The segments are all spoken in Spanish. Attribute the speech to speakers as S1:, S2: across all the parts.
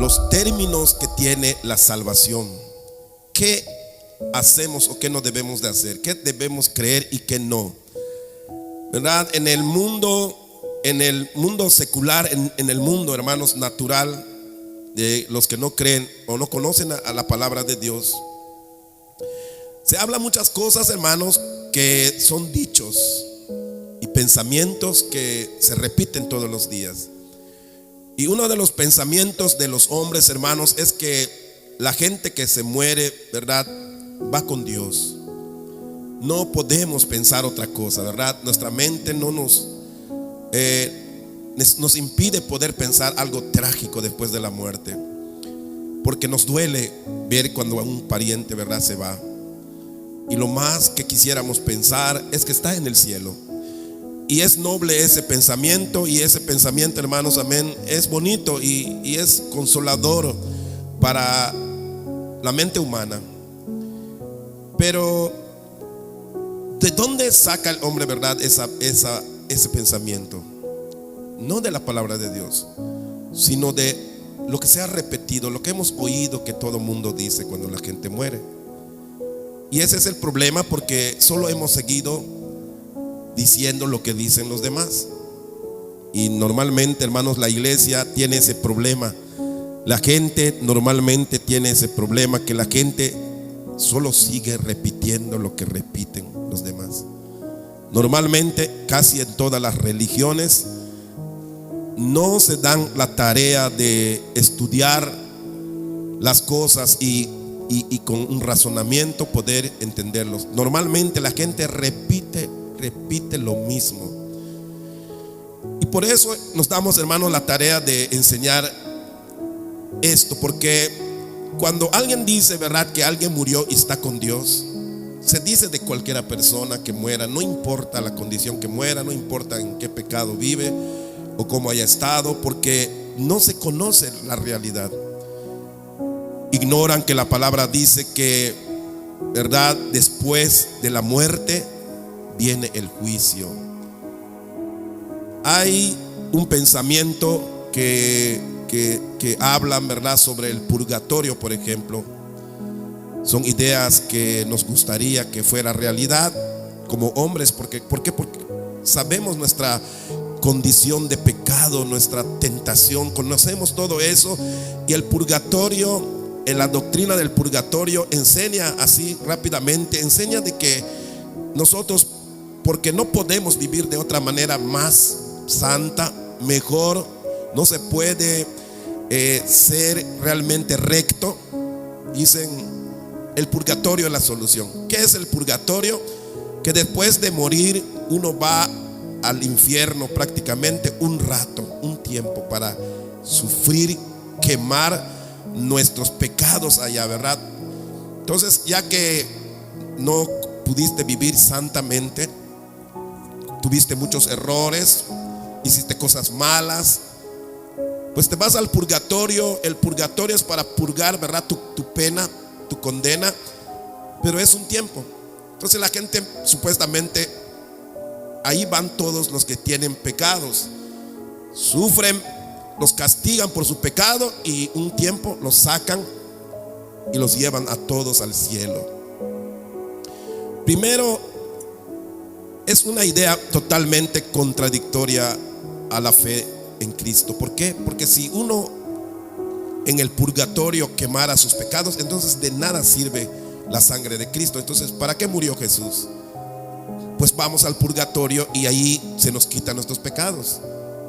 S1: los términos que tiene la salvación. ¿Qué hacemos o qué no debemos de hacer? ¿Qué debemos creer y qué no? ¿Verdad? En el mundo secular, en el mundo, hermanos, natural, de los que no creen o no conocen a la palabra de Dios, se habla muchas cosas, hermanos, que son dichos y pensamientos que se repiten todos los días. Y uno de los pensamientos de los hombres, hermanos, es que la gente que se muere, ¿verdad?, va con Dios. No podemos pensar otra cosa, ¿verdad? Nuestra mente no nos impide poder pensar algo trágico después de la muerte, porque nos duele ver cuando un pariente, ¿verdad?, se va. Y lo más que quisiéramos pensar es que está en el cielo. Y es noble ese pensamiento, y ese pensamiento, hermanos, amén, es bonito y es consolador para la mente humana. Pero ¿de dónde saca el hombre, verdad, ese pensamiento? No de la palabra de Dios, sino de lo que se ha repetido, lo que hemos oído que todo mundo dice cuando la gente muere. Y ese es el problema, porque solo hemos seguido diciendo lo que dicen los demás. Y normalmente, hermanos, la iglesia tiene ese problema. La gente normalmente tiene ese problema, que la gente solo sigue repitiendo lo que repiten los demás. Normalmente, casi en todas las religiones, no se dan la tarea de estudiar las cosas y con un razonamiento poder entenderlos. Normalmente la gente repite lo mismo. Y por eso nos damos, hermanos, la tarea de enseñar esto, porque cuando alguien dice, ¿verdad?, que alguien murió y está con Dios, se dice de cualquiera persona que muera, no importa la condición que muera, no importa en qué pecado vive o cómo haya estado, porque no se conoce la realidad. Ignoran que la palabra dice que, ¿verdad?, después de la muerte viene el juicio. Hay un pensamiento que hablan, ¿verdad?, sobre el purgatorio, por ejemplo. Son ideas que nos gustaría que fuera realidad como hombres. ¿Por qué? Porque sabemos nuestra condición de pecado, nuestra tentación, conocemos todo eso. Y el purgatorio, en la doctrina del purgatorio, enseña así rápidamente, enseña de que nosotros, porque no podemos vivir de otra manera más santa, mejor, no se puede ser realmente recto, dicen, el purgatorio es la solución. ¿Qué es el purgatorio? Que después de morir uno va al infierno prácticamente un rato, un tiempo, para sufrir, quemar nuestros pecados allá, ¿verdad? Entonces, ya que no pudiste vivir santamente, tuviste muchos errores, hiciste cosas malas, pues te vas al purgatorio. El purgatorio es para purgar, ¿verdad?, tu pena, tu condena, pero es un tiempo. Entonces la gente, supuestamente, ahí van todos los que tienen pecados, sufren, los castigan por su pecado y un tiempo los sacan y los llevan a todos al cielo. Primero, es una idea totalmente contradictoria a la fe en Cristo. ¿Por qué? Porque si uno en el purgatorio quemara sus pecados, entonces de nada sirve la sangre de Cristo. Entonces, ¿para qué murió Jesús? Pues vamos al purgatorio y ahí se nos quitan nuestros pecados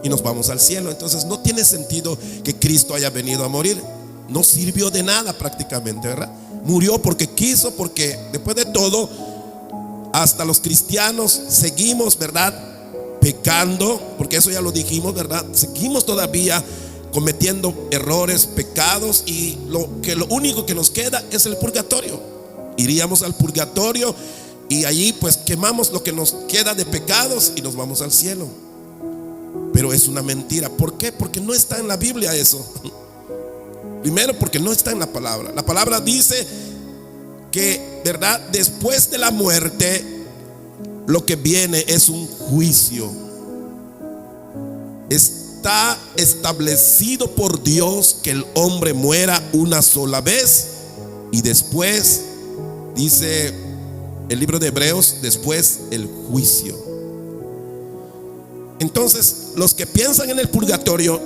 S1: y nos vamos al cielo. Entonces no tiene sentido que Cristo haya venido a morir. No sirvió de nada prácticamente, ¿verdad? Murió porque quiso, porque después de todo, hasta los cristianos seguimos, ¿verdad?, pecando, porque eso ya lo dijimos, ¿verdad? Seguimos todavía cometiendo errores, pecados, y lo único que nos queda es el purgatorio. Iríamos al purgatorio y allí pues quemamos lo que nos queda de pecados y nos vamos al cielo. Pero es una mentira. ¿Por qué? Porque no está en la Biblia eso. Primero, porque no está en la palabra. La palabra dice que, ¿verdad?, después de la muerte lo que viene es un juicio. Es está establecido por Dios que el hombre muera una sola vez y después, dice el libro de Hebreos, después el juicio. Entonces, los que piensan en el purgatorio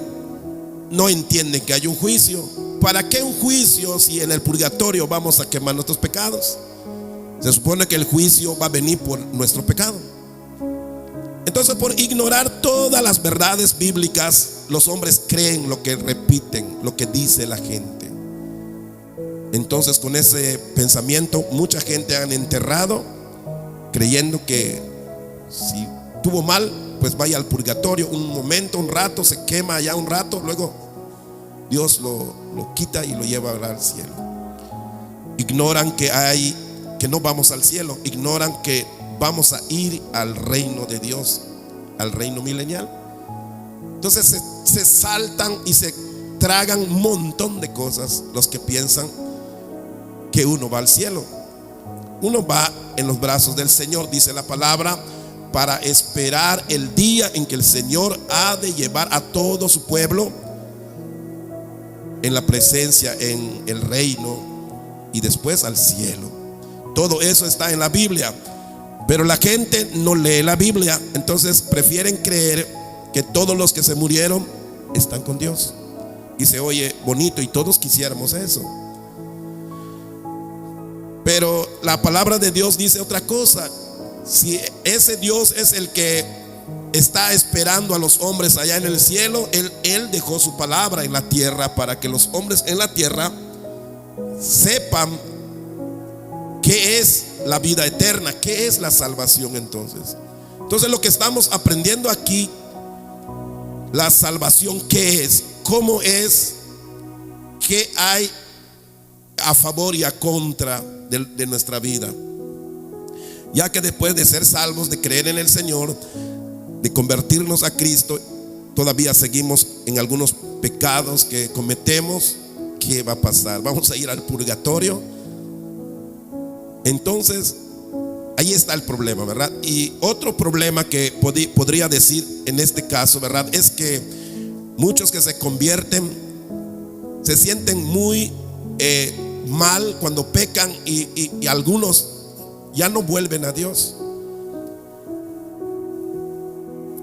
S1: no entienden que hay un juicio. ¿Para qué un juicio si en el purgatorio vamos a quemar nuestros pecados? Se supone que el juicio va a venir por nuestro pecado. Entonces, por ignorar todas las verdades bíblicas, los hombres creen lo que repiten, lo que dice la gente. Entonces, con ese pensamiento, mucha gente han enterrado creyendo que si tuvo mal, pues vaya al purgatorio un momento, un rato, se quema allá un rato, luego Dios lo quita y lo lleva al cielo. Ignoran que no vamos al cielo, ignoran que vamos a ir al reino de Dios, al reino milenial. Entonces se saltan y se tragan un montón de cosas los que piensan que uno va al cielo. Uno va en los brazos del Señor, dice la palabra, para esperar el día en que el Señor ha de llevar a todo su pueblo en la presencia, en el reino y después al cielo. Todo eso está en la Biblia, pero la gente no lee la Biblia, entonces prefieren creer que todos los que se murieron están con Dios. Y se oye bonito y todos quisiéramos eso, pero la palabra de Dios dice otra cosa. Si ese Dios es el que está esperando a los hombres allá en el cielo, Él dejó su palabra en la tierra para que los hombres en la tierra sepan qué es la vida eterna, qué es la salvación. Entonces lo que estamos aprendiendo aquí, la salvación, qué es, cómo es, qué hay a favor y a contra de nuestra vida. Ya que después de ser salvos, de creer en el Señor, de convertirnos a Cristo, todavía seguimos en algunos pecados que cometemos. ¿Qué va a pasar? ¿Vamos a ir al purgatorio? Entonces, ahí está el problema, ¿verdad? Y otro problema que podría decir en este caso, ¿verdad?, es que muchos que se convierten se sienten muy mal cuando pecan y algunos ya no vuelven a Dios.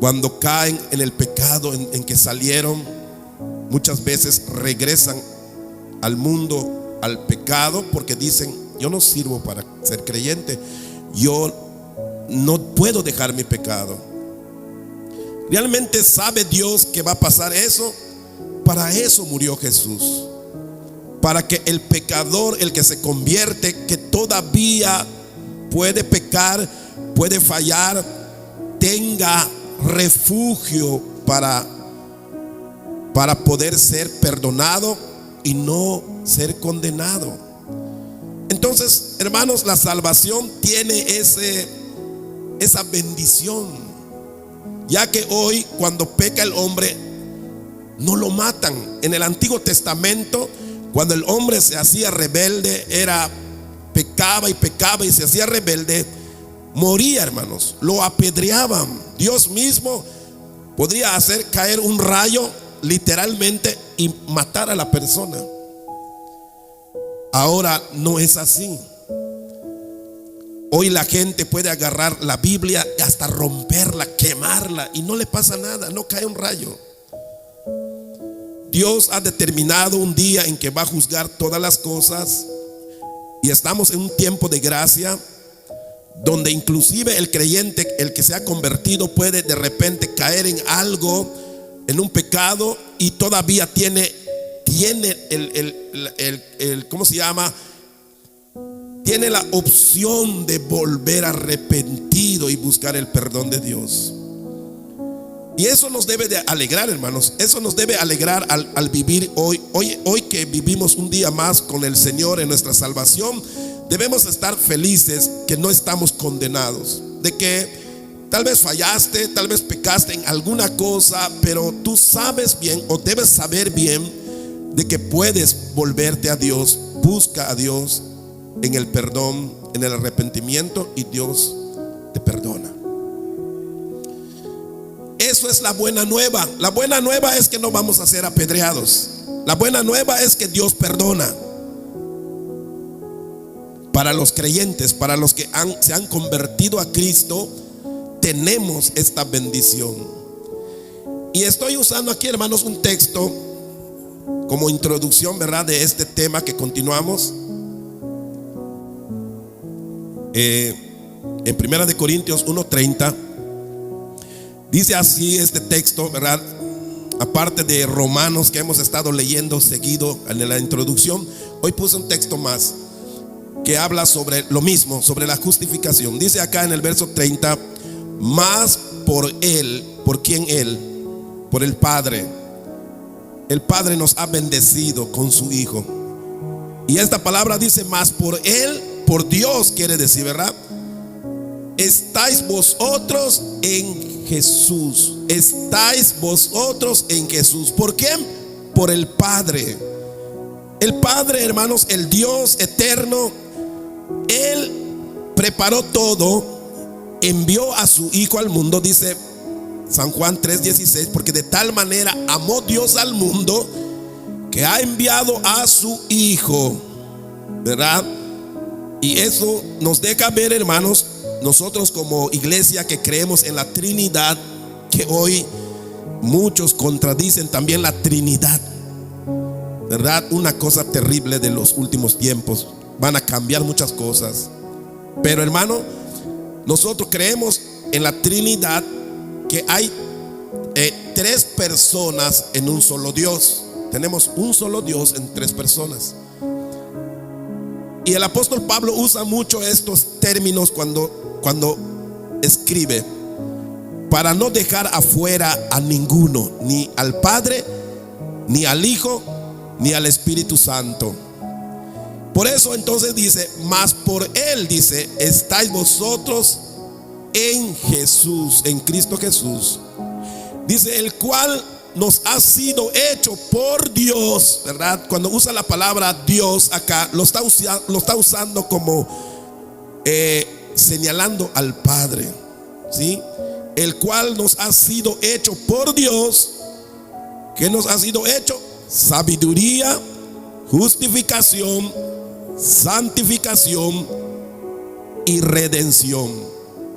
S1: Cuando caen en el pecado en que salieron, muchas veces regresan al mundo, al pecado, porque dicen: yo no sirvo para ser creyente, yo no puedo dejar mi pecado. ¿Realmente sabe Dios que va a pasar eso? Para eso murió Jesús, para que el pecador, el que se convierte, que todavía puede pecar, puede fallar, tenga refugio para poder ser perdonado y no ser condenado. Entonces, hermanos, la salvación tiene esa bendición, ya que hoy cuando peca el hombre no lo matan. En el Antiguo Testamento, cuando el hombre se hacía rebelde, pecaba y se hacía rebelde, moría, hermanos, lo apedreaban. Dios mismo podría hacer caer un rayo literalmente y matar a la persona. Ahora no es así. Hoy la gente puede agarrar la Biblia y hasta romperla, quemarla, y no le pasa nada, no cae un rayo. Dios ha determinado un día en que va a juzgar todas las cosas, y estamos en un tiempo de gracia donde inclusive el creyente, el que se ha convertido, puede de repente caer en algo, en un pecado, y todavía tiene ¿cómo se llama? Tiene la opción de volver arrepentido y buscar el perdón de Dios. Y eso nos debe de alegrar, hermanos. Eso nos debe alegrar al vivir hoy que vivimos un día más con el Señor en nuestra salvación. Debemos estar felices que no estamos condenados, de que tal vez fallaste, tal vez pecaste en alguna cosa, pero tú sabes bien, o debes saber bien, de que puedes volverte a Dios. Busca a Dios en el perdón, en el arrepentimiento, y Dios te perdona. Eso es la buena nueva. La buena nueva es que no vamos a ser apedreados. La buena nueva es que Dios perdona. Para los creyentes, para los que se han convertido a Cristo, tenemos esta bendición. Y estoy usando aquí, hermanos, un texto como introducción, ¿verdad?, de este tema que continuamos. En 1 Corintios 1:30 dice así este texto, ¿verdad? Aparte de Romanos que hemos estado leyendo seguido en la introducción, hoy puse un texto más que habla sobre lo mismo, sobre la justificación. Dice acá en el verso 30: más por Él, ¿por quién Él? Por el Padre. El Padre nos ha bendecido con su Hijo. Y esta palabra dice más por Él, por Dios quiere decir, ¿verdad? Estáis vosotros en Jesús. Estáis vosotros en Jesús. ¿Por quién? Por el Padre. El Padre, hermanos, el Dios eterno, Él preparó todo, envió a su Hijo al mundo, dice San Juan 3:16, porque de tal manera amó Dios al mundo que ha enviado a su Hijo, ¿verdad? Y eso nos deja ver, hermanos, nosotros como iglesia que creemos en la Trinidad, que hoy muchos contradicen también la Trinidad, ¿verdad? Una cosa terrible de los últimos tiempos. Van a cambiar muchas cosas. Pero, hermano, nosotros creemos en la Trinidad, que hay tres personas en un solo Dios. Tenemos un solo Dios en tres personas. Y el apóstol Pablo usa mucho estos términos cuando escribe, para no dejar afuera a ninguno, ni al Padre, ni al Hijo, ni al Espíritu Santo. Por eso entonces dice, más por Él, dice, estáis vosotros en Jesús, en Cristo Jesús. Dice, el cual nos ha sido hecho por Dios, ¿verdad? Cuando usa la palabra Dios acá, lo está usando como señalando al Padre, ¿sí? El cual nos ha sido hecho por Dios. ¿Qué nos ha sido hecho? Sabiduría, justificación, santificación y redención.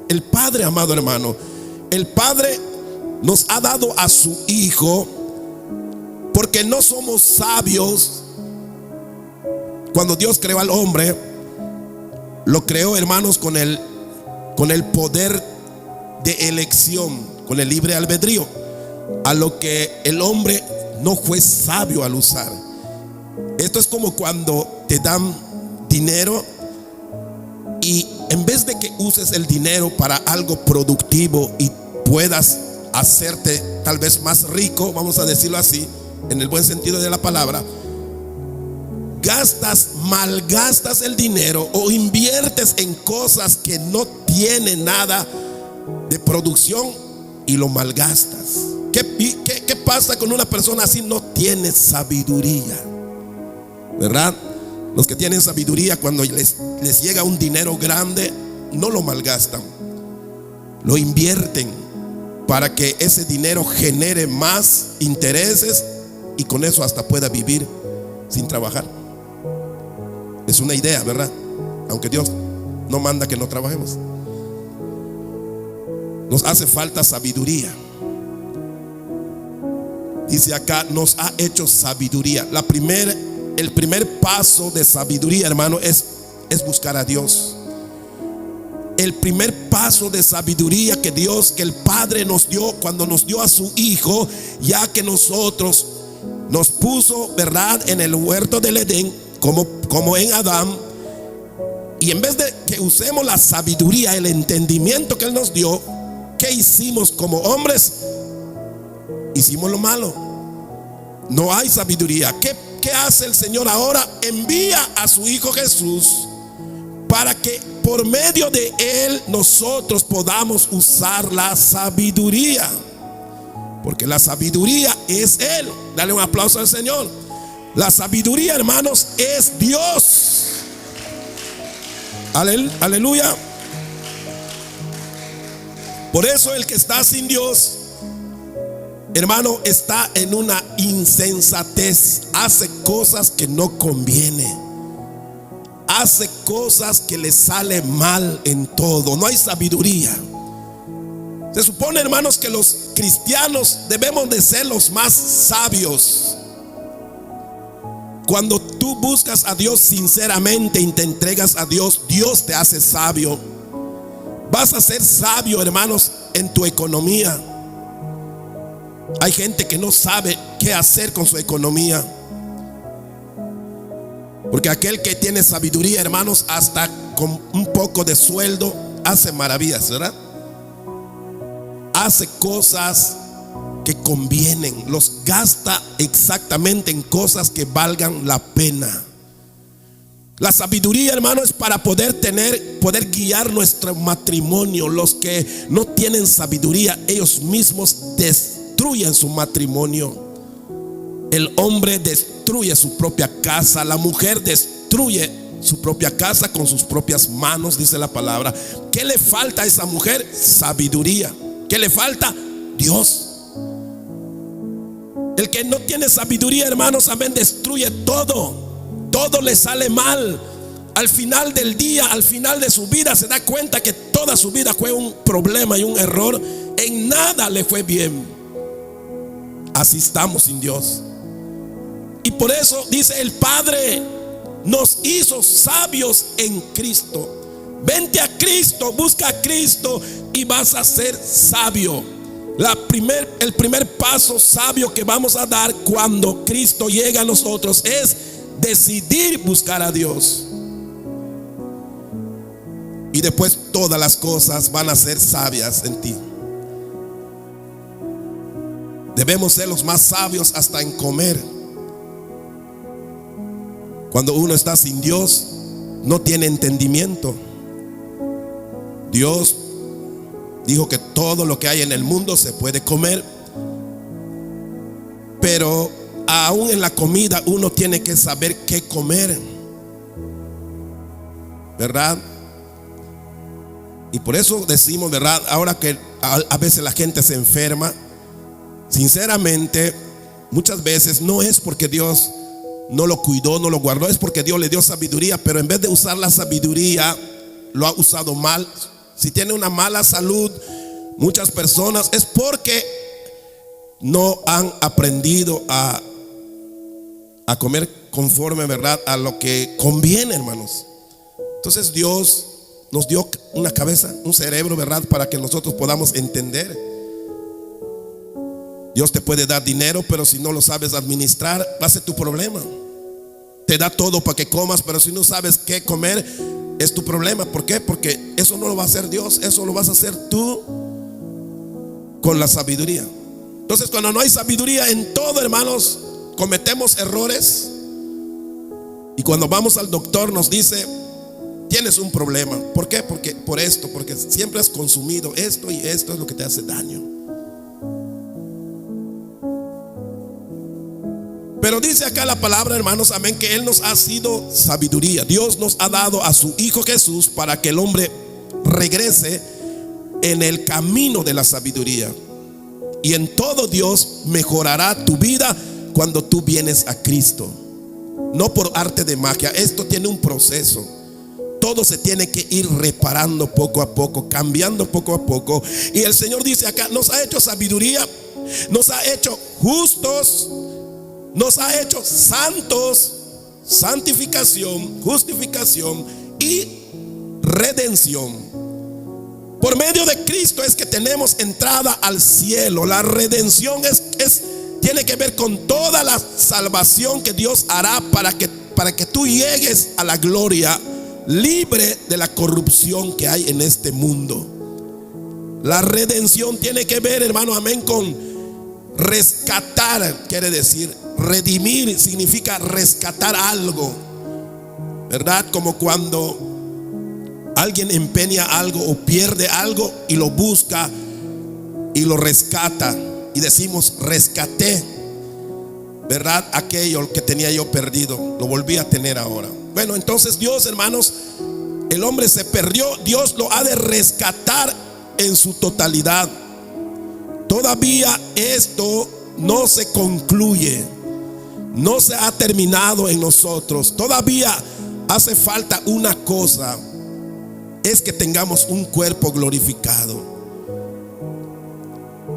S1: El Padre, amado hermano, el Padre nos ha dado a su Hijo, porque no somos sabios. Cuando Dios creó al hombre, lo creó, hermanos, con el poder de elección, con el libre albedrío, a lo que el hombre no fue sabio al usar. Esto es como cuando te dan dinero y en vez de que uses el dinero para algo productivo y puedas hacerte tal vez más rico, vamos a decirlo así, en el buen sentido de la palabra, malgastas el dinero o inviertes en cosas que no tienen nada de producción y lo malgastas. ¿Qué pasa con una persona así? No tiene sabiduría, ¿verdad? Los que tienen sabiduría, cuando les llega un dinero grande, no lo malgastan, lo invierten para que ese dinero genere más intereses y con eso hasta pueda vivir sin trabajar. Es una idea, ¿verdad? Aunque Dios no manda que no trabajemos. Nos hace falta sabiduría. Dice acá, nos ha hecho sabiduría. El primer paso de sabiduría, hermano, es buscar a Dios. El primer paso de sabiduría que el Padre nos dio cuando nos dio a su Hijo, ya que nosotros nos puso, ¿verdad?, en el huerto del Edén, como en Adán. Y en vez de que usemos la sabiduría, el entendimiento que Él nos dio, ¿qué hicimos como hombres? Hicimos lo malo. No hay sabiduría. ¿Qué hace el Señor ahora? Envía a su Hijo Jesús para que por medio de Él nosotros podamos usar la sabiduría, porque la sabiduría es Él. Dale un aplauso al Señor. La sabiduría, hermanos, es Dios. Aleluya. Por eso el que está sin Dios hermano, está en una insensatez. Hace cosas que no conviene. Hace cosas que le sale mal en todo. No hay sabiduría. Se supone, hermanos, que los cristianos debemos de ser los más sabios. Cuando tú buscas a Dios sinceramente y te entregas a Dios, Dios te hace sabio. Vas a ser sabio, hermanos, en tu economía. Hay gente que no sabe qué hacer con su economía, porque aquel que tiene sabiduría, hermanos, hasta con un poco de sueldo hace maravillas, ¿verdad? Hace cosas que convienen, los gasta exactamente en cosas que valgan la pena. La sabiduría, hermano, es para poder guiar nuestro matrimonio. Los que no tienen sabiduría, ellos mismos destruyen su matrimonio. El hombre destruye su propia casa, la mujer destruye su propia casa con sus propias manos, dice la palabra. ¿Qué le falta a esa mujer? Sabiduría. ¿Qué le falta? Dios. El que no tiene sabiduría, hermanos, amén, destruye todo. Todo le sale mal. Al final del día, al final de su vida, se da cuenta que toda su vida fue un problema y un error. En nada le fue bien. Así estamos sin Dios. Y por eso dice el Padre, nos hizo sabios en Cristo. Vente a Cristo, busca a Cristo y vas a ser sabio. El primer paso sabio que vamos a dar cuando Cristo llega a nosotros es decidir buscar a Dios. Y después todas las cosas van a ser sabias en ti. Debemos ser los más sabios hasta en comer. Cuando uno está sin Dios, no tiene entendimiento. Dios dijo que todo lo que hay en el mundo se puede comer, pero aún en la comida uno tiene que saber qué comer, ¿verdad? Y por eso decimos, ¿verdad? Ahora que a veces la gente se enferma, sinceramente, muchas veces no es porque Dios no lo cuidó, no lo guardó, es porque Dios le dio sabiduría, pero en vez de usar la sabiduría, lo ha usado mal. Si tiene una mala salud, muchas personas es porque no han aprendido a comer conforme, ¿verdad?, a lo que conviene, hermanos. Entonces Dios nos dio una cabeza, un cerebro, ¿verdad?, para que nosotros podamos entender. Dios te puede dar dinero, pero si no lo sabes administrar, va a ser tu problema. Te da todo para que comas, pero si no sabes qué comer, es tu problema. ¿Por qué? Porque eso no lo va a hacer Dios, eso lo vas a hacer tú con la sabiduría. Entonces, cuando no hay sabiduría en todo, hermanos, cometemos errores. Y cuando vamos al doctor nos dice, tienes un problema. ¿Por qué? Porque siempre has consumido esto y esto es lo que te hace daño. Pero dice acá la palabra, hermanos, amén, que Él nos ha sido sabiduría. Dios nos ha dado a su Hijo Jesús para que el hombre regrese en el camino de la sabiduría. Y en todo Dios mejorará tu vida cuando tú vienes a Cristo. No por arte de magia, esto tiene un proceso. Todo se tiene que ir reparando poco a poco, cambiando poco a poco. Y el Señor dice acá, nos ha hecho sabiduría, nos ha hecho justos, nos ha hecho santos, santificación, justificación y redención. Por medio de Cristo es que tenemos entrada al cielo. La redención tiene que ver con toda la salvación que Dios hará para que tú llegues a la gloria, libre de la corrupción que hay en este mundo. La redención tiene que ver, hermano, amén, con rescatar, quiere decir redimir, significa rescatar algo, ¿verdad? Como cuando alguien empeña algo o pierde algo y lo busca y lo rescata, y decimos rescaté, ¿verdad? Aquello que tenía yo perdido, lo volví a tener ahora. Bueno, entonces Dios, hermanos, el hombre se perdió, Dios lo ha de rescatar en su totalidad. todavía esto no se concluye, no se ha terminado en nosotros. Todavía hace falta una cosa, es que tengamos un cuerpo glorificado.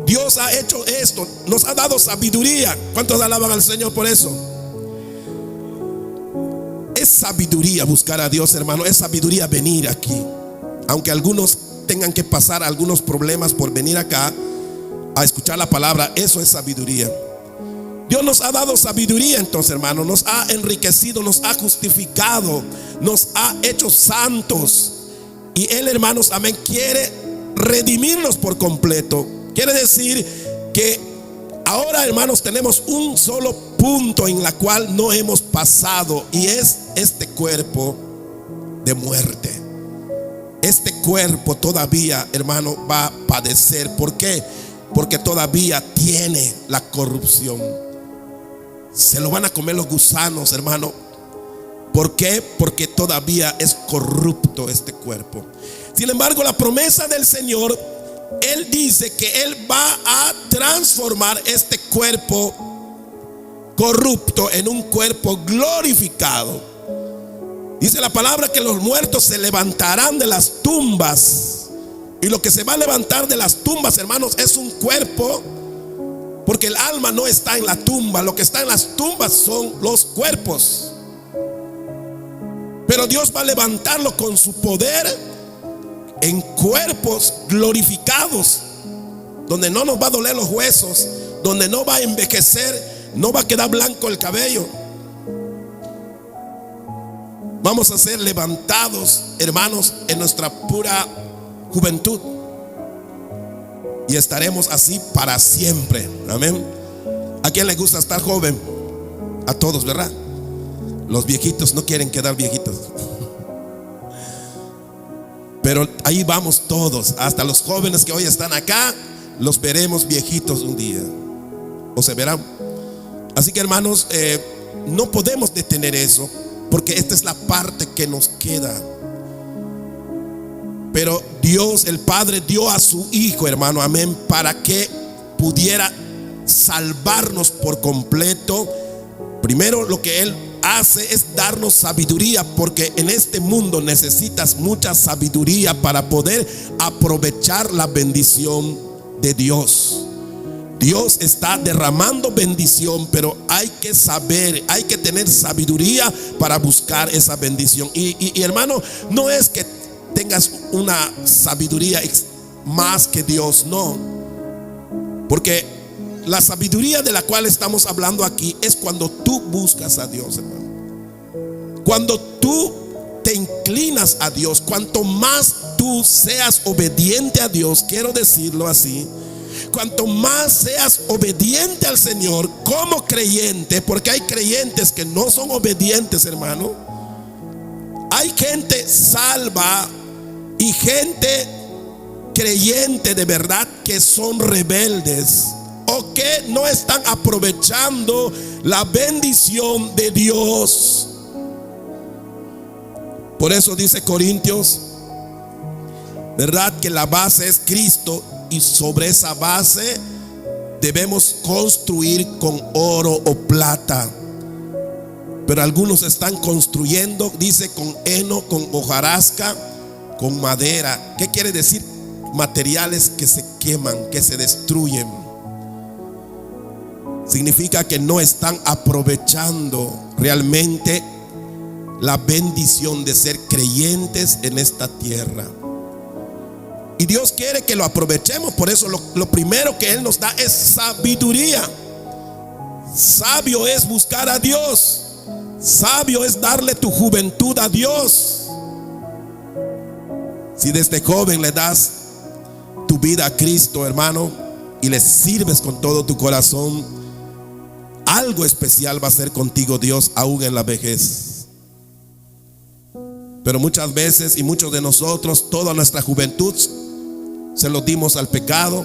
S1: Dios ha hecho esto, nos ha dado sabiduría. ¿Cuántos alaban al Señor por eso? Es sabiduría buscar a Dios, hermano. Es sabiduría venir aquí. Aunque algunos tengan que pasar algunos problemas por venir acá a escuchar la palabra, eso es sabiduría. Dios nos ha dado sabiduría, entonces, hermano. Nos ha enriquecido, nos ha justificado, nos ha hecho santos. Y Él, hermanos, amén, quiere redimirnos por completo. Quiere decir que ahora, hermanos, tenemos un solo punto en la cual no hemos pasado, y es este cuerpo de muerte. Este cuerpo todavía, hermano, va a padecer. ¿Por qué? Porque todavía tiene la corrupción. Se lo van a comer los gusanos, hermano. ¿Por qué? Porque todavía es corrupto este cuerpo. Sin embargo, la promesa del Señor, Él dice que Él va a transformar este cuerpo corrupto en un cuerpo glorificado. Dice la palabra que los muertos se levantarán de las tumbas. Y lo que se va a levantar de las tumbas, hermanos, es un cuerpo. Porque el alma no está en la tumba. Lo que está en las tumbas son los cuerpos. Pero Dios va a levantarlo con su poder en cuerpos glorificados, donde no nos va a doler los huesos, donde no va a envejecer, no va a quedar blanco el cabello. Vamos a ser levantados, hermanos, en nuestra pura juventud, y estaremos así para siempre. Amén. ¿A quién le gusta estar joven? A todos, ¿verdad? Los viejitos no quieren quedar viejitos. Pero ahí vamos todos, hasta los jóvenes que hoy están acá, los veremos viejitos un día, o se verán. Así que, hermanos, no podemos detener eso, porque esta es la parte que nos queda. Pero Dios, el Padre, dio a su Hijo, hermano, amén, para que pudiera salvarnos por completo. Primero, lo que Él hace es darnos sabiduría, porque en este mundo necesitas mucha sabiduría para poder aprovechar la bendición de Dios. Dios está derramando bendición, pero hay que saber, hay que tener sabiduría para buscar esa bendición. Y hermano, no es que tengas una sabiduría más que Dios, no. Porque la sabiduría de la cual estamos hablando aquí es cuando tú buscas a Dios, hermano. Cuando tú te inclinas a Dios, cuanto más tú seas obediente a Dios, quiero decirlo así, cuanto más seas obediente al Señor como creyente, porque hay creyentes que no son obedientes, hermano. Hay gente salva y gente creyente de verdad que son rebeldes, o que no están aprovechando la bendición de Dios. Por eso dice Corintios, ¿verdad?, que la base es Cristo, y sobre esa base debemos construir con oro o plata. Pero algunos están construyendo, dice, con heno, con hojarasca, con madera. ¿Qué quiere decir? Materiales que se queman, que se destruyen. Significa que no están aprovechando realmente la bendición de ser creyentes en esta tierra. Y Dios quiere que lo aprovechemos. Por eso lo primero que Él nos da es sabiduría. Sabio es buscar a Dios. Sabio es darle tu juventud a Dios. Si desde joven le das tu vida a Cristo, hermano, y le sirves con todo tu corazón, algo especial va a hacer contigo Dios aún en la vejez. Pero muchas veces, y muchos de nosotros, toda nuestra juventud se lo dimos al pecado,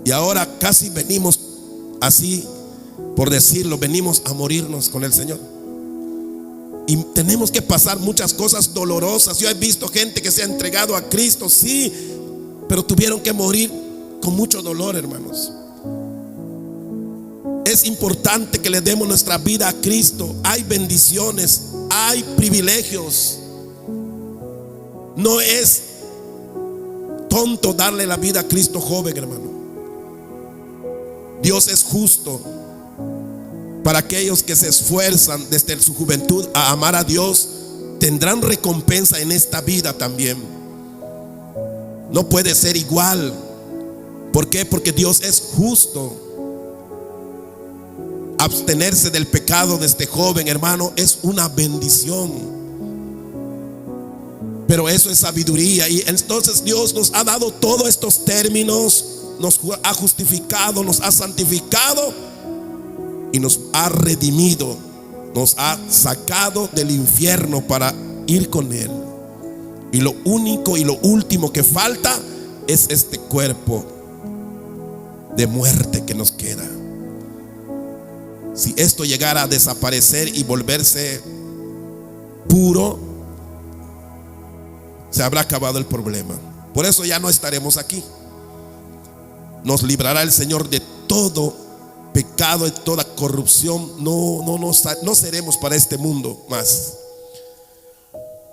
S1: y ahora casi venimos así, por decirlo, venimos a morirnos con el Señor. Y tenemos que pasar muchas cosas dolorosas. Yo he visto gente que se ha entregado a Cristo, sí, pero tuvieron que morir con mucho dolor, hermanos. Es importante que le demos nuestra vida a Cristo. Hay bendiciones, hay privilegios. No es tonto darle la vida a Cristo joven, hermano. Dios es justo. Para aquellos que se esfuerzan desde su juventud a amar a Dios, tendrán recompensa en esta vida también. No puede ser igual. ¿Por qué? Porque Dios es justo. Abstenerse del pecado de este joven, hermano, es una bendición. Pero eso es sabiduría. Y entonces Dios nos ha dado todos estos términos, nos ha justificado, nos ha santificado y nos ha redimido, nos ha sacado del infierno para ir con Él. Y lo único y lo último que falta es este cuerpo de muerte que nos queda. Si esto llegara a desaparecer y volverse puro, se habrá acabado el problema. Por eso ya no estaremos aquí. Nos librará el Señor de todo pecado, de toda corrupción. No seremos para este mundo más.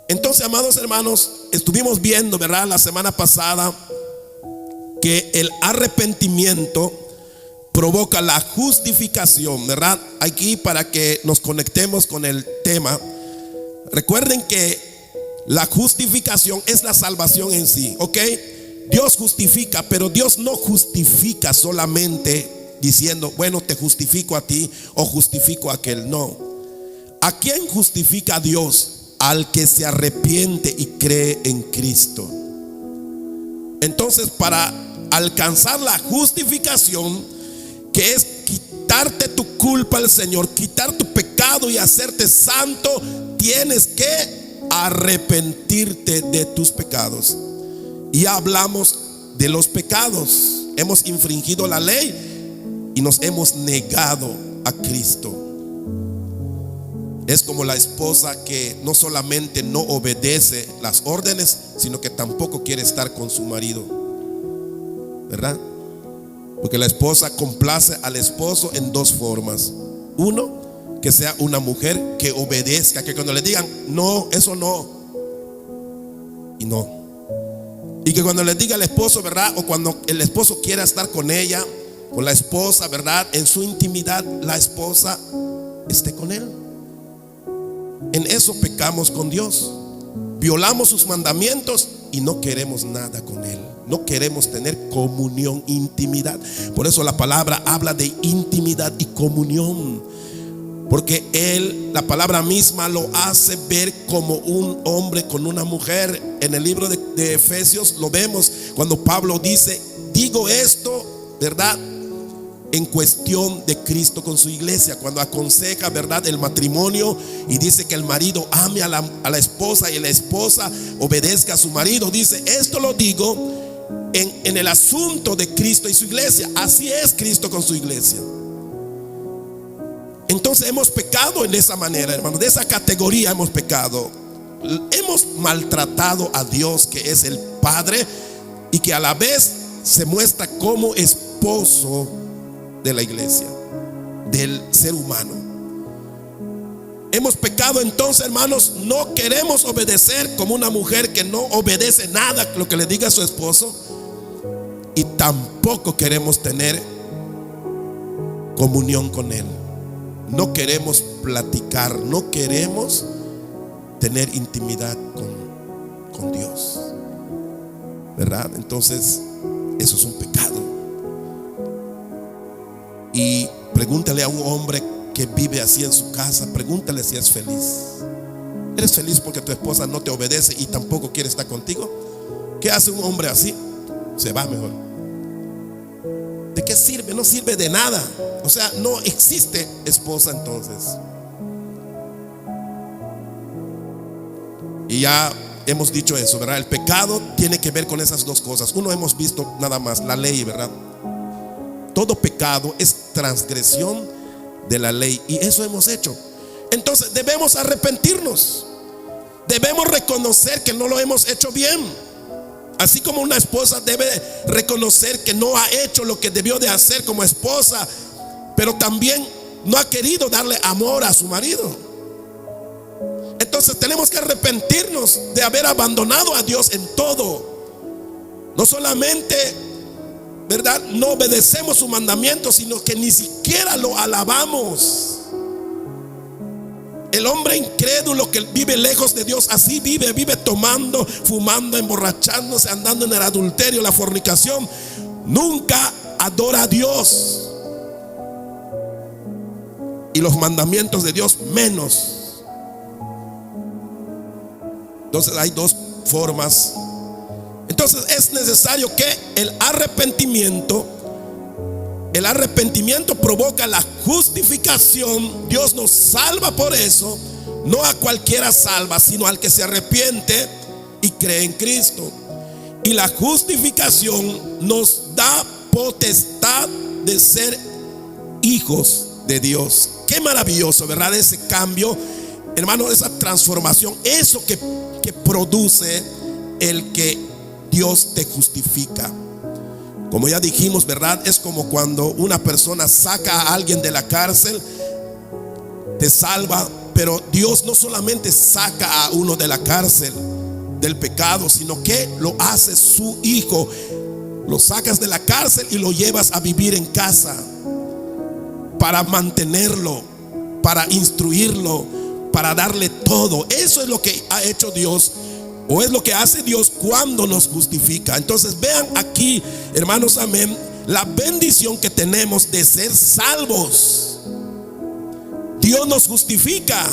S1: Entonces, amados hermanos, estuvimos viendo, ¿verdad?, la semana pasada, que el arrepentimiento provoca la justificación, ¿verdad? Aquí, para que nos conectemos con el tema, recuerden que la justificación es la salvación en sí, ¿ok? Dios justifica, pero Dios no justifica solamente diciendo, bueno, te justifico a ti o justifico a aquel. No. ¿A quién justifica Dios? Al que se arrepiente y cree en Cristo. Entonces, para alcanzar la justificación, que es quitarte tu culpa al Señor, quitar tu pecado y hacerte santo, tienes que arrepentirte de tus pecados. Y hablamos de los pecados. Hemos infringido la ley y nos hemos negado a Cristo. Es como la esposa que no solamente no obedece las órdenes, sino que tampoco quiere estar con su marido, ¿verdad? Porque la esposa complace al esposo en dos formas. Uno, que sea una mujer que obedezca, que cuando le digan no, eso no, y no. Y que cuando le diga al esposo, ¿verdad?, o cuando el esposo quiera estar con ella, con la esposa, ¿verdad?, en su intimidad, la esposa esté con él. En eso pecamos con Dios. Violamos sus mandamientos y no queremos nada con Él. No queremos tener comunión, intimidad. Por eso la palabra habla de intimidad y comunión, porque Él, la palabra misma, lo hace ver como un hombre con una mujer. En el libro de Efesios lo vemos cuando Pablo dice, digo esto, ¿verdad?, en cuestión de Cristo con su iglesia, cuando aconseja, ¿verdad?, el matrimonio, y dice que el marido ame a la esposa y la esposa obedezca a su marido. Dice, esto lo digo en el asunto de Cristo y su iglesia. Así es Cristo con su iglesia. Entonces hemos pecado en esa manera, hermano. De esa categoría hemos pecado. Hemos maltratado a Dios, que es el Padre, y que a la vez se muestra como esposo de la iglesia, del ser humano. Hemos pecado entonces, hermanos. No queremos obedecer, como una mujer que no obedece nada lo que le diga a su esposo, y tampoco queremos tener comunión con él. No queremos platicar, no queremos tener intimidad con Dios, ¿verdad? Entonces eso es un pecado. Y pregúntale a un hombre que vive así en su casa, pregúntale si es feliz. ¿Eres feliz porque tu esposa no te obedece y tampoco quiere estar contigo? ¿Qué hace un hombre así? Se va mejor. ¿De qué sirve? No sirve de nada. O sea, no existe esposa entonces. Y ya hemos dicho eso, ¿verdad? El pecado tiene que ver con esas dos cosas. Uno, hemos visto nada más la ley, ¿verdad? Todo pecado es transgresión de la ley, y eso hemos hecho. Entonces debemos arrepentirnos. Debemos reconocer que no lo hemos hecho bien. Así como una esposa debe reconocer que no ha hecho lo que debió de hacer como esposa, pero también no ha querido darle amor a su marido. Entonces tenemos que arrepentirnos de haber abandonado a Dios en todo. No solamente, ¿verdad?, no obedecemos su mandamiento, sino que ni siquiera lo alabamos. El hombre incrédulo que vive lejos de Dios, así vive tomando, fumando, emborrachándose, andando en el adulterio, la fornicación. Nunca adora a Dios. Y los mandamientos de Dios menos. Entonces hay dos formas. Entonces es necesario que el arrepentimiento provoca la justificación. Dios nos salva por eso. No a cualquiera salva, sino al que se arrepiente y cree en Cristo. Y la justificación nos da potestad de ser hijos de Dios. Qué maravilloso, ¿verdad? Ese cambio, hermano, esa transformación, eso que produce el que Dios te justifica. Como ya dijimos, ¿verdad? Es como cuando una persona saca a alguien de la cárcel, te salva, pero Dios no solamente saca a uno de la cárcel del pecado, sino que lo hace su hijo. Lo sacas de la cárcel y lo llevas a vivir en casa para mantenerlo, para instruirlo, para darle todo. Eso es lo que ha hecho Dios, o es lo que hace Dios cuando nos justifica. Entonces vean aquí, hermanos, amén, la bendición que tenemos de ser salvos. Dios nos justifica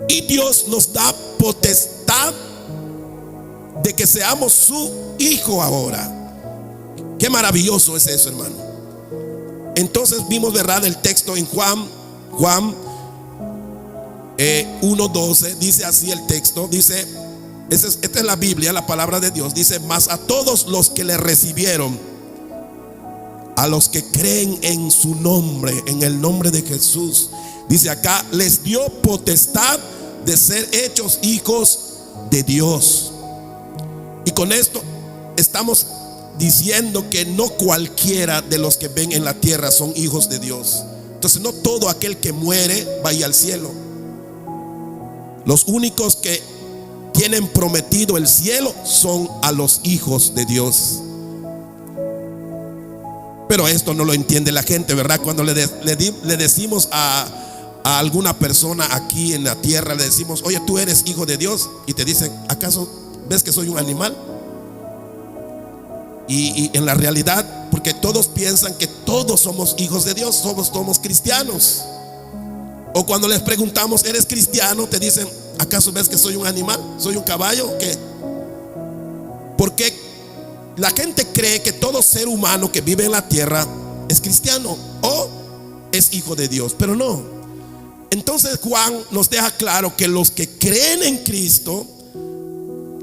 S1: y Dios nos da potestad de que seamos su hijo ahora. Qué maravilloso es eso, hermano. Entonces vimos, ¿verdad?, el texto en Juan 1:12. Dice así el texto, dice, esta es la Biblia, la palabra de Dios. Dice: mas a todos los que le recibieron, a los que creen en su nombre, en el nombre de Jesús, dice acá, les dio potestad de ser hechos hijos de Dios. Y con esto estamos diciendo que no cualquiera de los que ven en la tierra son hijos de Dios. Entonces no todo aquel que muere va a ir al cielo. Los únicos que tienen prometido el cielo son a los hijos de Dios. Pero esto no lo entiende la gente, ¿verdad? Cuando le decimos a alguna persona aquí en la tierra, le decimos: oye, tú eres hijo de Dios, y te dicen: ¿acaso ves que soy un animal? Y en la realidad, porque todos piensan que todos somos hijos de Dios, somos cristianos. O cuando les preguntamos: ¿eres cristiano?, te dicen: ¿acaso ves que soy un animal? ¿Soy un caballo o qué? Porque la gente cree que todo ser humano que vive en la tierra es cristiano o es hijo de Dios, pero no. Entonces Juan nos deja claro que los que creen en Cristo,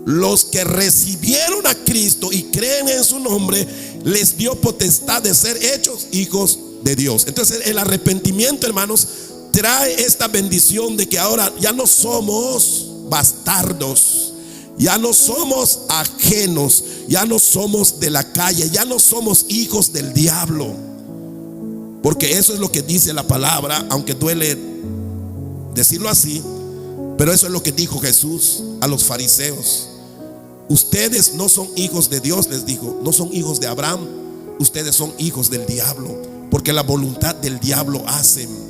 S1: los que recibieron a Cristo y creen en su nombre, les dio potestad de ser hechos hijos de Dios. Entonces el arrepentimiento, hermanos, trae esta bendición de que ahora ya no somos bastardos, ya no somos ajenos, ya no somos de la calle, ya no somos hijos del diablo. Porque eso es lo que dice la palabra, aunque duele decirlo así, pero eso es lo que dijo Jesús a los fariseos. Ustedes no son hijos de Dios, les dijo, no son hijos de Abraham, ustedes son hijos del diablo, porque la voluntad del diablo hacen.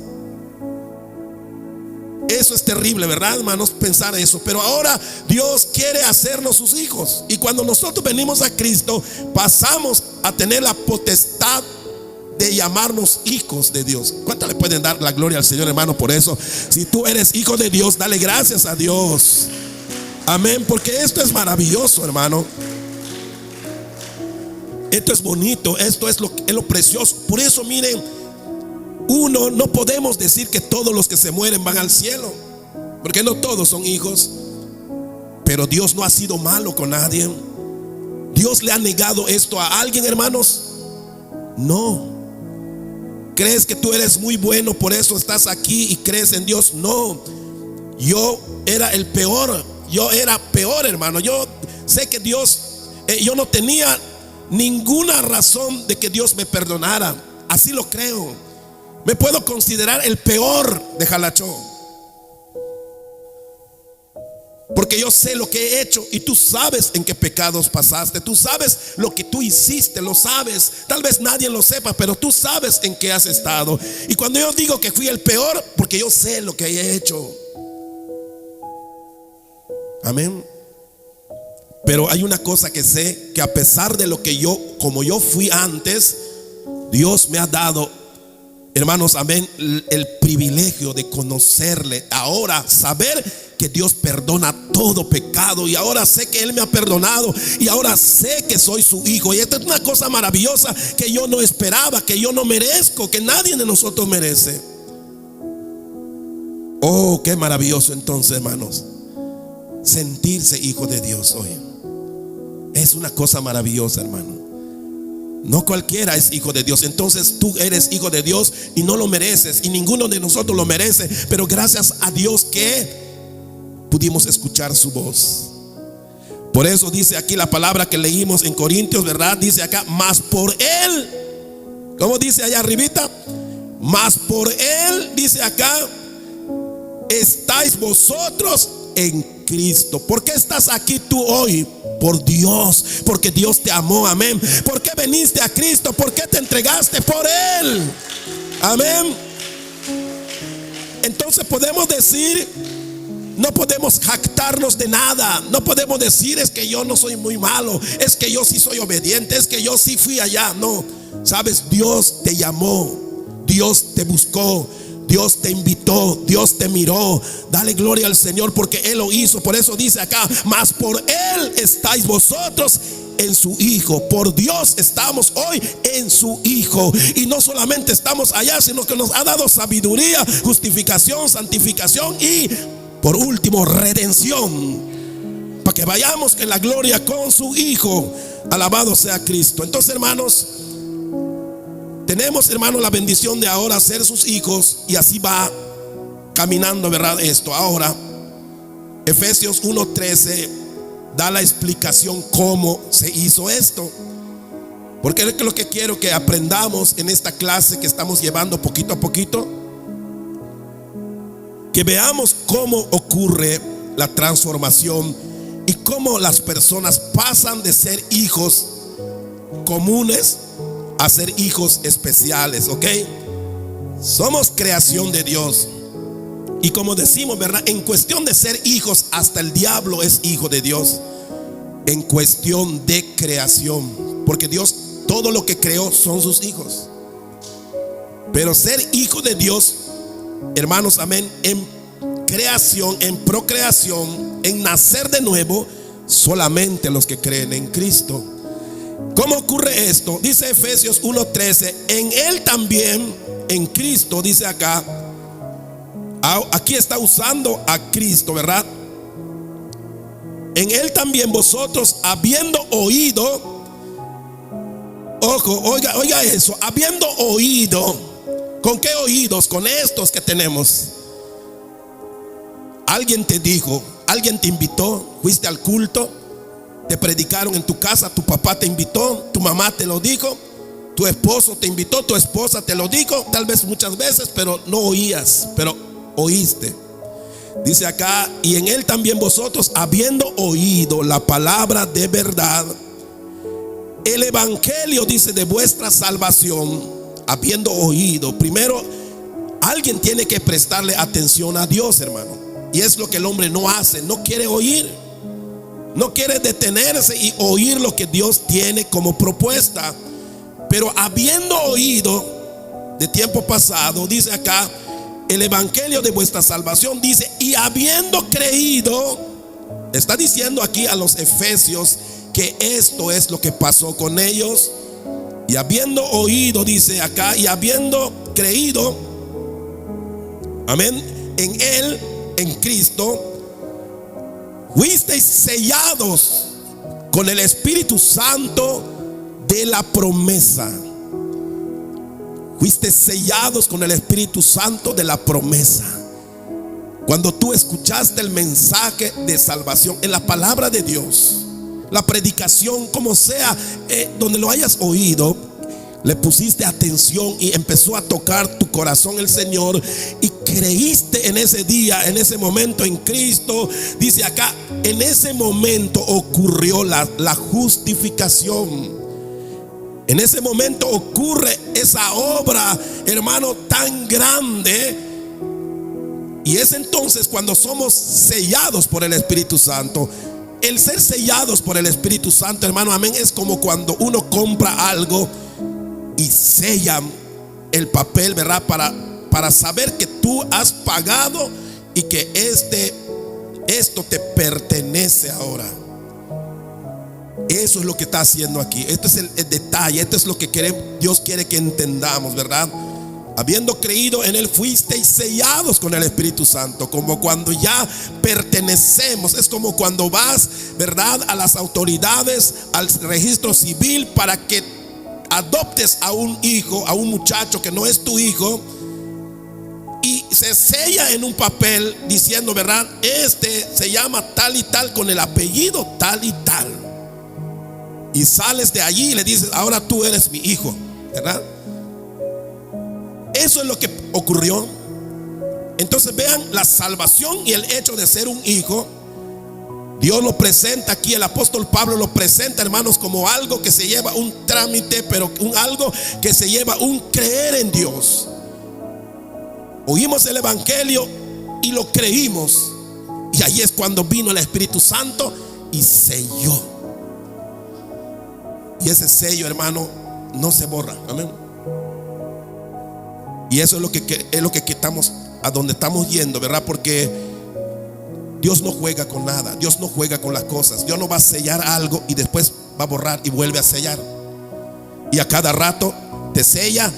S1: Eso es terrible, ¿verdad, hermanos? Pensar eso. Pero ahora Dios quiere hacernos sus hijos. Y cuando nosotros venimos a Cristo, pasamos a tener la potestad de llamarnos hijos de Dios. ¿Cuánto le pueden dar la gloria al Señor, hermano, por eso? Si tú eres hijo de Dios, dale gracias a Dios. Amén, porque esto es maravilloso, hermano. Esto es bonito, esto es lo precioso. Por eso, miren, no podemos decir que todos los que se mueren van al cielo, porque no todos son hijos. Pero Dios no ha sido malo con nadie. ¿Dios le ha negado esto a alguien, hermanos? No. ¿Crees que tú eres muy bueno, por eso estás aquí y crees en Dios? No. Yo era el peor. Yo era peor, hermano. Yo sé que Dios yo no tenía ninguna razón de que Dios me perdonara. Así lo creo. Me puedo considerar el peor de Jalachó, porque yo sé lo que he hecho y tú sabes en qué pecados pasaste. Tú sabes lo que tú hiciste, lo sabes. Tal vez nadie lo sepa, pero tú sabes en qué has estado. Y cuando yo digo que fui el peor, porque yo sé lo que he hecho. Amén. Pero hay una cosa que sé, que a pesar de lo que como yo fui antes, Dios me ha dado, hermanos, amén, el privilegio de conocerle. Ahora saber que Dios perdona todo pecado, y ahora sé que Él me ha perdonado, y ahora sé que soy su hijo. Y esta es una cosa maravillosa que yo no esperaba, que yo no merezco, que nadie de nosotros merece. Oh, qué maravilloso entonces, hermanos, sentirse hijo de Dios hoy. Es una cosa maravillosa, hermano. No cualquiera es hijo de Dios. Entonces tú eres hijo de Dios y no lo mereces, y ninguno de nosotros lo merece, pero gracias a Dios que pudimos escuchar su voz. Por eso dice aquí la palabra que leímos en Corintios, ¿verdad? Dice acá, mas por Él, ¿cómo dice allá arribita? Mas por Él, dice acá, estáis vosotros en Cristo. ¿Por qué estás aquí tú hoy? Por Dios, porque Dios te amó, amén. ¿Por qué viniste a Cristo? ¿Por qué te entregaste? Por Él, amén. Entonces podemos decir, no podemos jactarnos de nada. No podemos decir, es que yo no soy muy malo, es que yo sí soy obediente, es que yo sí fui allá. No, sabes, Dios te llamó, Dios te buscó, Dios te invitó, Dios te miró. Dale gloria al Señor porque Él lo hizo. Por eso dice acá, mas por Él estáis vosotros en su Hijo. Por Dios estamos hoy en su Hijo. Y no solamente estamos allá, sino que nos ha dado sabiduría, justificación, santificación y por último redención, para que vayamos en la gloria con su Hijo. Alabado sea Cristo. Entonces, hermanos, tenemos, hermanos, la bendición de ahora ser sus hijos, y así va caminando, ¿verdad? Esto ahora, Efesios 1:13 da la explicación cómo se hizo esto, porque es lo que quiero que aprendamos en esta clase que estamos llevando poquito a poquito, que veamos cómo ocurre la transformación y cómo las personas pasan de ser hijos comunes a ser hijos especiales, ¿ok? Somos creación de Dios. Y como decimos, ¿verdad? En cuestión de ser hijos, hasta el diablo es hijo de Dios. En cuestión de creación, porque Dios, todo lo que creó son sus hijos. Pero ser hijo de Dios, hermanos, amén, en creación, en procreación, en nacer de nuevo, solamente los que creen en Cristo. ¿Cómo ocurre esto? Dice Efesios 1:13, en Él también, en Cristo, dice acá. Aquí está usando a Cristo, ¿verdad? En Él también vosotros, habiendo oído, ojo, oiga eso, habiendo oído. ¿Con qué oídos? Con estos que tenemos. Alguien te dijo, alguien te invitó, fuiste al culto, te predicaron en tu casa, tu papá te invitó, tu mamá te lo dijo, tu esposo te invitó, tu esposa te lo dijo, tal vez muchas veces, pero no oías, pero oíste. Dice acá, y en Él también vosotros, habiendo oído la palabra de verdad, el evangelio, dice, de vuestra salvación, habiendo oído. Primero, alguien tiene que prestarle atención a Dios, hermano. Y es lo que el hombre no hace, no quiere oír. No quiere detenerse y oír lo que Dios tiene como propuesta. Pero habiendo oído de tiempo pasado, dice acá, el evangelio de vuestra salvación, dice, y habiendo creído, está diciendo aquí a los efesios que esto es lo que pasó con ellos. Y habiendo oído, dice acá, y habiendo creído, amén, en Él, en Cristo, fuisteis sellados con el Espíritu Santo de la promesa. Fuiste sellados con el Espíritu Santo de la promesa. Cuando tú escuchaste el mensaje de salvación en la palabra de Dios, la predicación, como sea, donde lo hayas oído, le pusiste atención y empezó a tocar tu corazón el Señor y creíste en ese día, en ese momento en Cristo. Dice acá, en ese momento ocurrió la justificación. En ese momento ocurre esa obra, hermano, tan grande. Y es entonces cuando somos sellados por el Espíritu Santo. El ser sellados por el Espíritu Santo, hermano, amén, es como cuando uno compra algo y sellan el papel, ¿verdad? Para saber que tú has pagado y que esto te pertenece ahora. Eso es lo que está haciendo aquí. Este es el detalle. Esto es lo que Dios quiere que entendamos, ¿verdad? Habiendo creído en Él, fuisteis sellados con el Espíritu Santo. Como cuando ya pertenecemos. Es como cuando vas, ¿verdad?, a las autoridades, al registro civil, para que adoptes a un hijo, a un muchacho que no es tu hijo, y se sella en un papel diciendo, ¿verdad?, este se llama tal y tal con el apellido tal y tal. Y sales de allí y le dices, ahora tú eres mi hijo, ¿verdad? Eso es lo que ocurrió. Entonces vean la salvación y el hecho de ser un hijo. Dios lo presenta aquí, el apóstol Pablo lo presenta, hermanos, como algo que se lleva un trámite, pero algo que se lleva un creer en Dios. Oímos el evangelio y lo creímos, y ahí es cuando vino el Espíritu Santo y selló. Y ese sello, hermano, no se borra. Amén. Y eso es lo que estamos, a donde estamos yendo, ¿verdad? Porque Dios no juega con nada. Dios no juega con las cosas. Dios no va a sellar algo y después va a borrar y vuelve a sellar. Y a cada rato te sella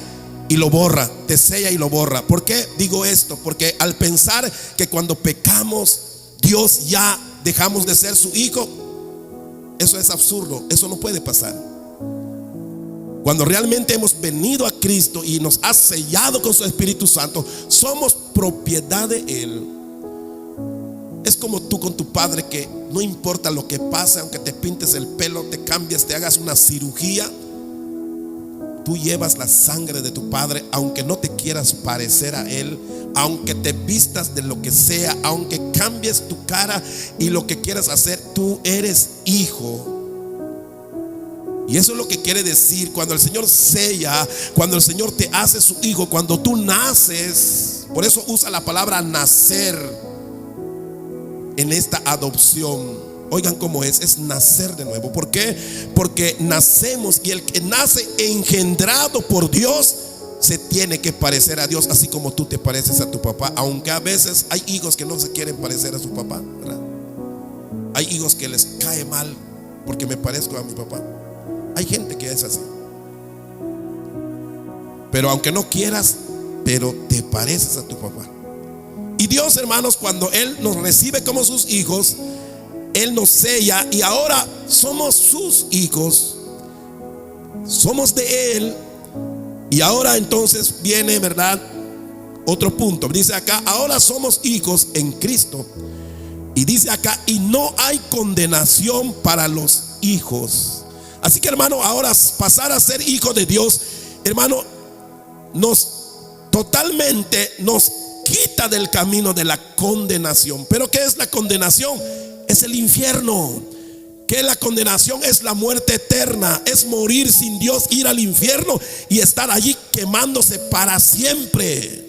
S1: y lo borra, te sella y lo borra. ¿Por qué digo esto? Porque al pensar que cuando pecamos Dios ya dejamos de ser su hijo, eso es absurdo. Eso no puede pasar. Cuando realmente hemos venido a Cristo y nos ha sellado con su Espíritu Santo, somos propiedad de Él. Es como tú con tu padre, que no importa lo que pase, aunque te pintes el pelo, te cambies, te hagas una cirugía, tú llevas la sangre de tu padre, aunque no te quieras parecer a él, aunque te vistas de lo que sea, aunque cambies tu cara y lo que quieras hacer, tú eres hijo. Y eso es lo que quiere decir cuando el Señor sella, cuando el Señor te hace su hijo, cuando tú naces. Por eso usa la palabra nacer en esta adopción. Oigan cómo es nacer de nuevo. ¿Por qué? Porque nacemos, y el que nace engendrado por Dios se tiene que parecer a Dios, así como tú te pareces a tu papá. Aunque a veces hay hijos que no se quieren parecer a su papá, ¿verdad? Hay hijos que les cae mal porque me parezco a mi papá. Hay gente que es así. Pero aunque no quieras, pero te pareces a tu papá. Y Dios, hermanos, cuando Él nos recibe como sus hijos, Él nos sella y ahora somos sus hijos. Somos de Él. Y ahora entonces viene, ¿verdad?, otro punto. Dice acá, ahora somos hijos en Cristo. Y dice acá, y no hay condenación para los hijos. Así que, hermano, ahora pasar a ser hijo de Dios, hermano, totalmente nos quita del camino de la condenación. ¿Pero qué es la condenación? Es el infierno. ¿Qué es la condenación? Es la muerte eterna. Es morir sin Dios, ir al infierno y estar allí quemándose para siempre.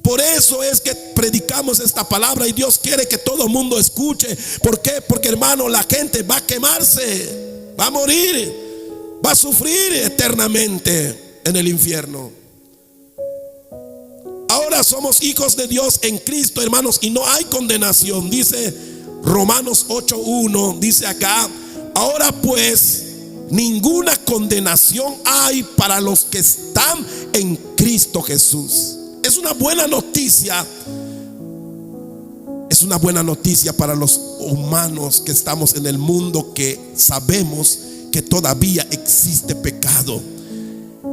S1: Por eso es que predicamos esta palabra y Dios quiere que todo el mundo escuche. ¿Por qué? Porque, hermano, la gente va a quemarse, va a morir, va a sufrir eternamente en el infierno. Ahora somos hijos de Dios en Cristo, hermanos, y no hay condenación. Dice Romanos 8:1, dice acá, ahora pues ninguna condenación hay para los que están en Cristo Jesús. Es una buena noticia. Es una buena noticia para los humanos que estamos en el mundo, que sabemos que todavía existe pecado.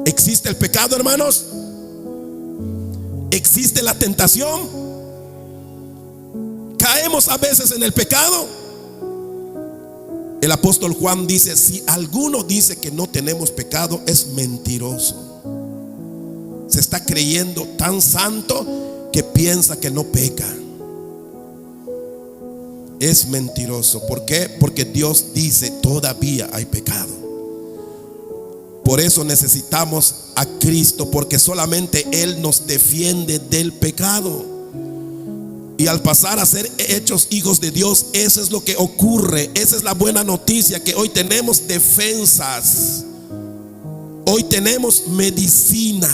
S1: ¿Existe el pecado, hermanos? ¿Existe la tentación? ¿Caemos a veces en el pecado? El apóstol Juan dice: si alguno dice que no tenemos pecado, es mentiroso. Se está creyendo tan santo que piensa que no peca. Es mentiroso. ¿Por qué? Porque Dios dice: todavía hay pecado. Por eso necesitamos a Cristo, porque solamente Él nos defiende del pecado. Y al pasar a ser hechos hijos de Dios, eso es lo que ocurre. Esa es la buena noticia, que hoy tenemos defensas. Hoy tenemos medicina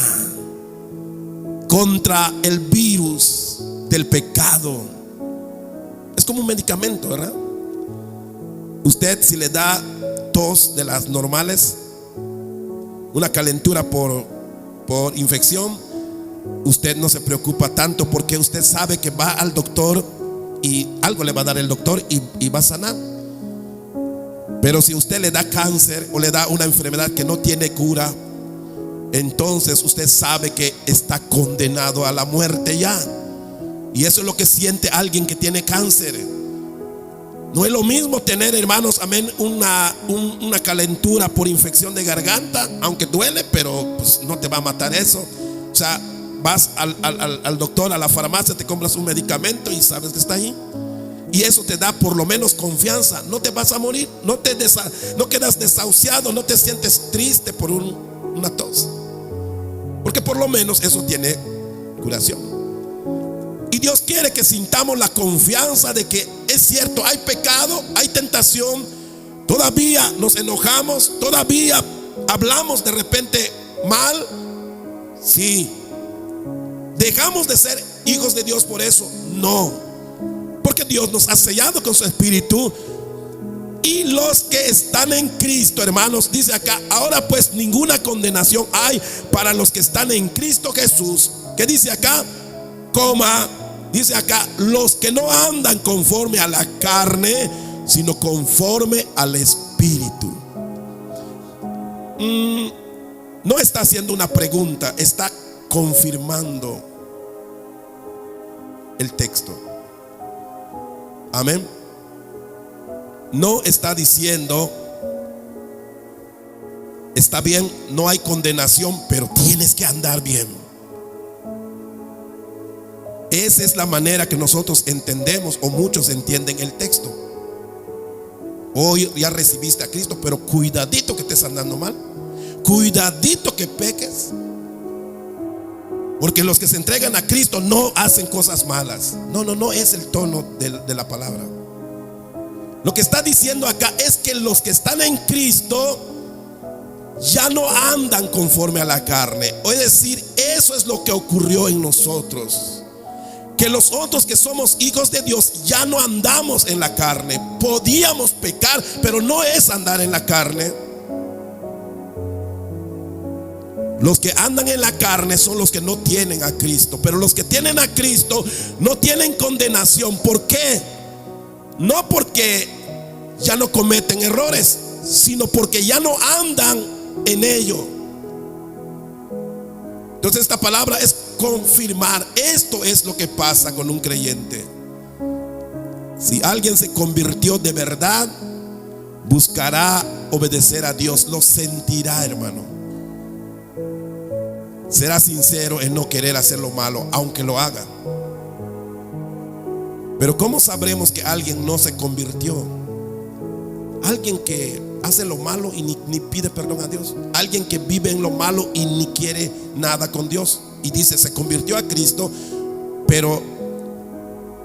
S1: contra el virus del pecado. Es como un medicamento, ¿verdad? Usted, si le da tos de las normales, una calentura por infección, usted no se preocupa tanto, porque usted sabe que va al doctor y algo le va a dar el doctor y va a sanar. Pero si usted le da cáncer o le da una enfermedad que no tiene cura, entonces usted sabe que está condenado a la muerte ya. Y eso es lo que siente alguien que tiene cáncer. No es lo mismo tener, hermanos, amén, una calentura por infección de garganta, aunque duele, pero pues no te va a matar eso. O sea, vas al doctor, a la farmacia, te compras un medicamento y sabes que está ahí. Y eso te da por lo menos confianza. No te vas a morir, no quedas desahuciado, no te sientes triste por una tos, porque por lo menos eso tiene curación. Y Dios quiere que sintamos la confianza de que es cierto, hay pecado, hay tentación, todavía nos enojamos, todavía hablamos de repente mal. Sí. ¿Dejamos de ser hijos de Dios por eso? No, porque Dios nos ha sellado con su espíritu. Y los que están en Cristo, hermanos, dice acá: ahora pues ninguna condenación hay para los que están en Cristo Jesús. ¿Qué dice acá? Dice acá: los que no andan conforme a la carne, sino conforme al espíritu. No está haciendo una pregunta, está confirmando el texto. Amén. No está diciendo: está bien, no hay condenación, pero tienes que andar bien. Esa es la manera que nosotros entendemos, o muchos entienden el texto. Hoy ya recibiste a Cristo, pero cuidadito que estés andando mal, cuidadito que peques, porque los que se entregan a Cristo no hacen cosas malas. No es el tono de la palabra. Lo que está diciendo acá es que los que están en Cristo ya no andan conforme a la carne. Es decir, eso es lo que ocurrió en nosotros, que los otros que somos hijos de Dios ya no andamos en la carne. Podíamos pecar, pero no es andar en la carne. Los que andan en la carne son los que no tienen a Cristo, pero los que tienen a Cristo no tienen condenación. ¿Por qué? No porque ya no cometen errores, sino porque ya no andan en ello. Entonces esta palabra es confirmar. Esto es lo que pasa con un creyente. Si alguien se convirtió de verdad, buscará obedecer a Dios, lo sentirá, hermano. Será sincero en no querer hacer lo malo, aunque lo haga. Pero ¿cómo sabremos que alguien no se convirtió? Alguien que hace lo malo y ni pide perdón a Dios. Alguien que vive en lo malo y ni quiere nada con Dios. Y dice, se convirtió a Cristo, pero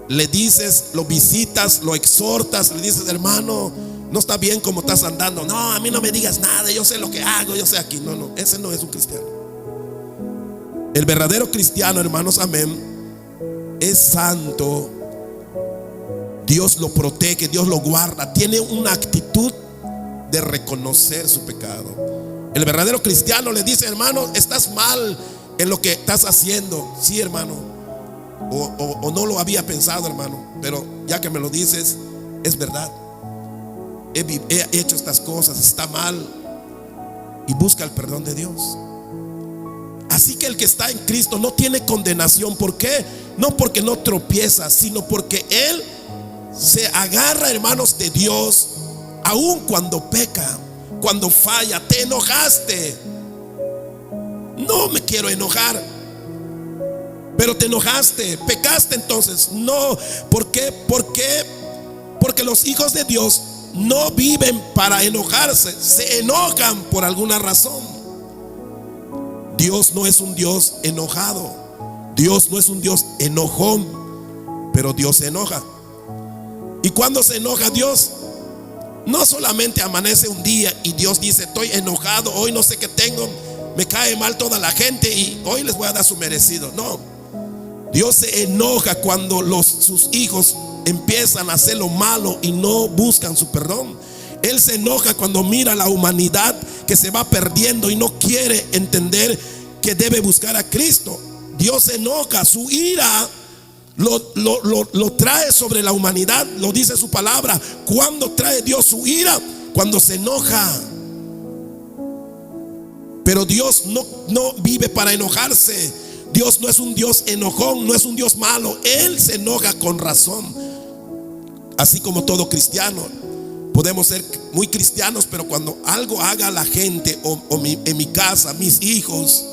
S1: le dices, lo visitas, lo exhortas, le dices: hermano, no está bien como estás andando. No, a mí no me digas nada, yo sé lo que hago, yo sé aquí. No, ese no es un cristiano. El verdadero cristiano, hermanos, amén, es santo. Dios lo protege, Dios lo guarda. Tiene una actitud de reconocer su pecado. El verdadero cristiano le dice: hermano, estás mal en lo que estás haciendo. Sí, hermano, o no lo había pensado, hermano, pero ya que me lo dices, es verdad. He hecho estas cosas, está mal, y busca el perdón de Dios. Así que el que está en Cristo no tiene condenación. ¿Por qué? No porque no tropieza, sino porque él se agarra, hermanos, de Dios, Aun cuando peca, cuando falla, te enojaste. No me quiero enojar, pero te enojaste, pecaste entonces. No, ¿por qué? Porque los hijos de Dios no viven para enojarse, se enojan por alguna razón. Dios no es un Dios enojado, Dios no es un Dios enojón, pero Dios se enoja. Y cuando se enoja Dios, no solamente amanece un día y Dios dice: estoy enojado, hoy no sé qué tengo, me cae mal toda la gente y hoy les voy a dar su merecido. No, Dios se enoja cuando sus hijos empiezan a hacer lo malo y no buscan su perdón. Él se enoja cuando mira a la humanidad que se va perdiendo y no quiere entender que debe buscar a Cristo. Dios se enoja, su ira lo trae sobre la humanidad. Lo dice su palabra. ¿Cuándo trae Dios su ira? Cuando se enoja. Pero Dios no vive para enojarse. Dios no es un Dios enojón, no es un Dios malo. Él se enoja con razón. Así como todo cristiano, podemos ser muy cristianos, pero cuando algo haga la gente en mi casa, mis hijos,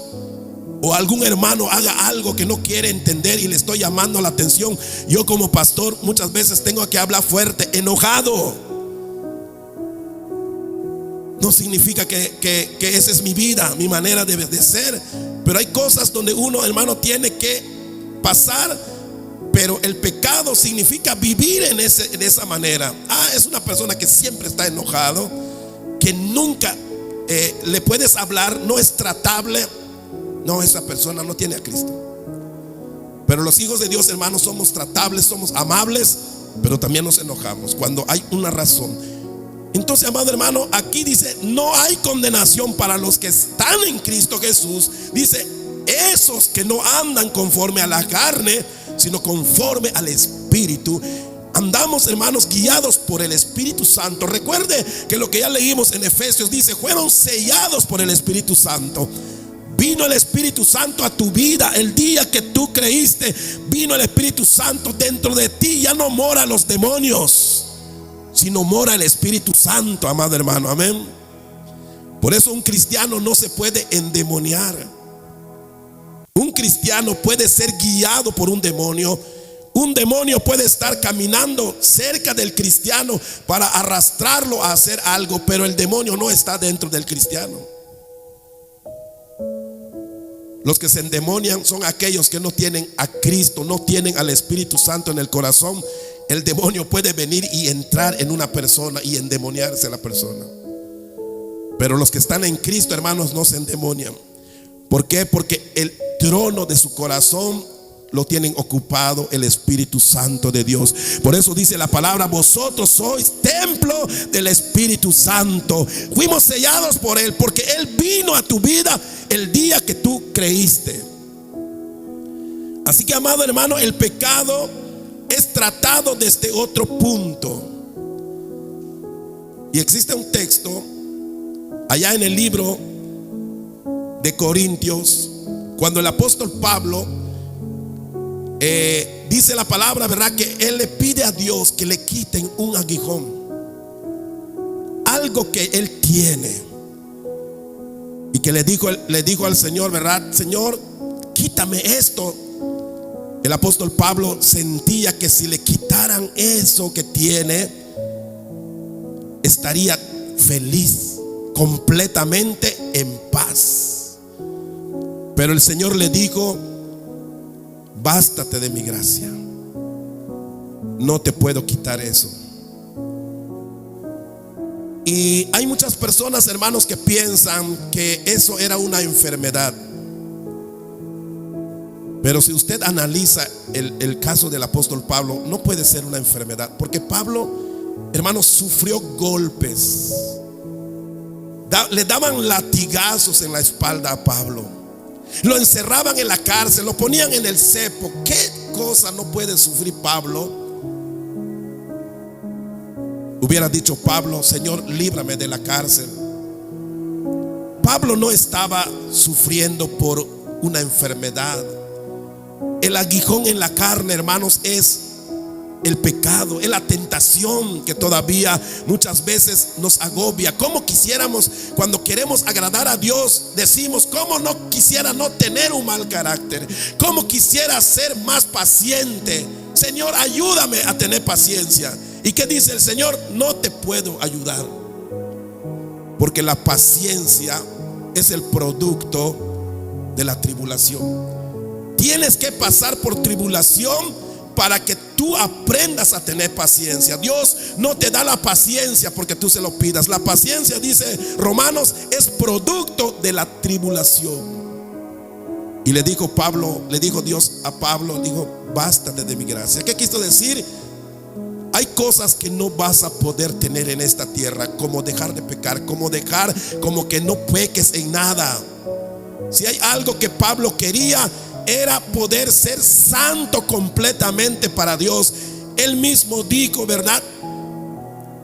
S1: o algún hermano haga algo que no quiere entender y le estoy llamando la atención, yo como pastor muchas veces tengo que hablar fuerte, enojado. No significa que esa es mi vida, mi manera de ser, pero hay cosas donde uno, hermano, tiene que pasar. Pero el pecado significa vivir en esa manera. Es una persona que siempre está enojado, que nunca le puedes hablar, no es tratable. No, esa persona no tiene a Cristo. Pero los hijos de Dios, hermanos, somos tratables, somos amables, pero también nos enojamos cuando hay una razón. Entonces, amado hermano, aquí dice: no hay condenación para los que están en Cristo Jesús. Dice: esos que no andan conforme a la carne, sino conforme al Espíritu. Andamos, hermanos, guiados por el Espíritu Santo. Recuerde que lo que ya leímos en Efesios dice: fueron sellados por el Espíritu Santo. Vino el Espíritu Santo a tu vida el día que tú creíste. Vino el Espíritu Santo dentro de ti. Ya no moran los demonios, sino mora el Espíritu Santo, amado hermano. Amén. Por eso un cristiano no se puede endemoniar. Un cristiano puede ser guiado por un demonio. Un demonio puede estar caminando cerca del cristiano para arrastrarlo a hacer algo, pero el demonio no está dentro del cristiano. Los que se endemonian son aquellos que no tienen a Cristo, no tienen al Espíritu Santo en el corazón. El demonio puede venir y entrar en una persona y endemoniarse a la persona. Pero los que están en Cristo, hermanos, no se endemonian. ¿Por qué? Porque el trono de su corazón lo tienen ocupado el Espíritu Santo de Dios. Por eso dice la palabra: vosotros sois templo del Espíritu Santo. Fuimos sellados por Él, porque Él vino a tu vida el día que tú creíste. Así que, amado hermano, el pecado es tratado desde otro punto. Y existe un texto allá en el libro de Corintios, cuando el apóstol Pablo dice la palabra, ¿verdad?, que él le pide a Dios que le quiten un aguijón, algo que él tiene, y que le dijo al Señor, ¿verdad? Señor, quítame esto. El apóstol Pablo sentía que si le quitaran eso que tiene, estaría feliz, completamente en paz. Pero el Señor le dijo: bástate de mi gracia, no te puedo quitar eso. Y hay muchas personas, hermanos, que piensan que eso era una enfermedad. Pero si usted analiza el caso del apóstol Pablo, no puede ser una enfermedad, porque Pablo, hermanos, sufrió golpes. Le daban latigazos en la espalda a Pablo. Lo encerraban en la cárcel, lo ponían en el cepo. ¿Qué cosa no puede sufrir Pablo? Hubiera dicho Pablo: Señor, líbrame de la cárcel. Pablo no estaba sufriendo por una enfermedad. El aguijón en la carne, hermanos, es el pecado, es la tentación que todavía muchas veces nos agobia. Como quisiéramos, cuando queremos agradar a Dios, decimos: cómo no quisiera no tener un mal carácter, cómo quisiera ser más paciente. Señor, ayúdame a tener paciencia. ¿Y qué dice el Señor? No te puedo ayudar, porque la paciencia es el producto de la tribulación. Tienes que pasar por tribulación para que tú aprendas a tener paciencia. Dios no te da la paciencia porque tú se lo pidas. La paciencia, dice Romanos, es producto de la tribulación. Y le dijo Dios a Pablo, dijo: bástate de mi gracia. ¿Qué quiso decir? Hay cosas que no vas a poder tener en esta tierra, como dejar de pecar, como que no peques en nada. Si hay algo que Pablo quería, era poder ser santo completamente para Dios. Él mismo dijo, ¿verdad?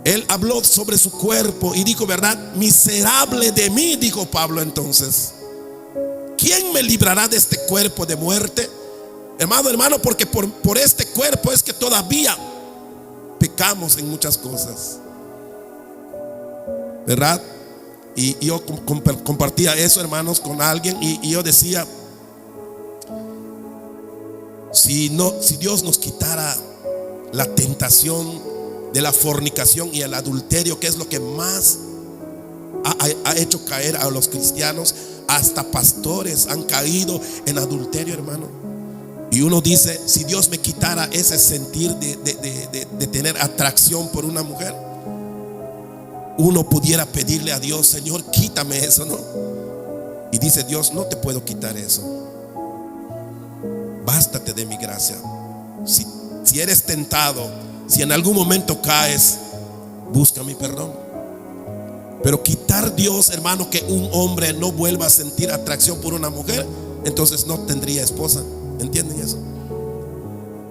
S1: Él habló sobre su cuerpo y dijo, ¿verdad? Miserable de mí, dijo Pablo entonces. ¿Quién me librará de este cuerpo de muerte? Hermano, porque por este cuerpo es que todavía pecamos en muchas cosas, ¿verdad? Y yo compartía eso, hermanos, con alguien, y yo decía: si Dios nos quitara la tentación de la fornicación y el adulterio, que es lo que más ha hecho caer a los cristianos, hasta pastores han caído en adulterio, hermano. Y uno dice: si Dios me quitara ese sentir de tener atracción por una mujer, uno pudiera pedirle a Dios: Señor, quítame eso, ¿no? Y dice Dios: no te puedo quitar eso. Bástate de mi gracia. Si eres tentado, si en algún momento caes, busca mi perdón. Pero quitar Dios, hermano, que un hombre no vuelva a sentir atracción por una mujer, entonces no tendría esposa. ¿Entienden eso?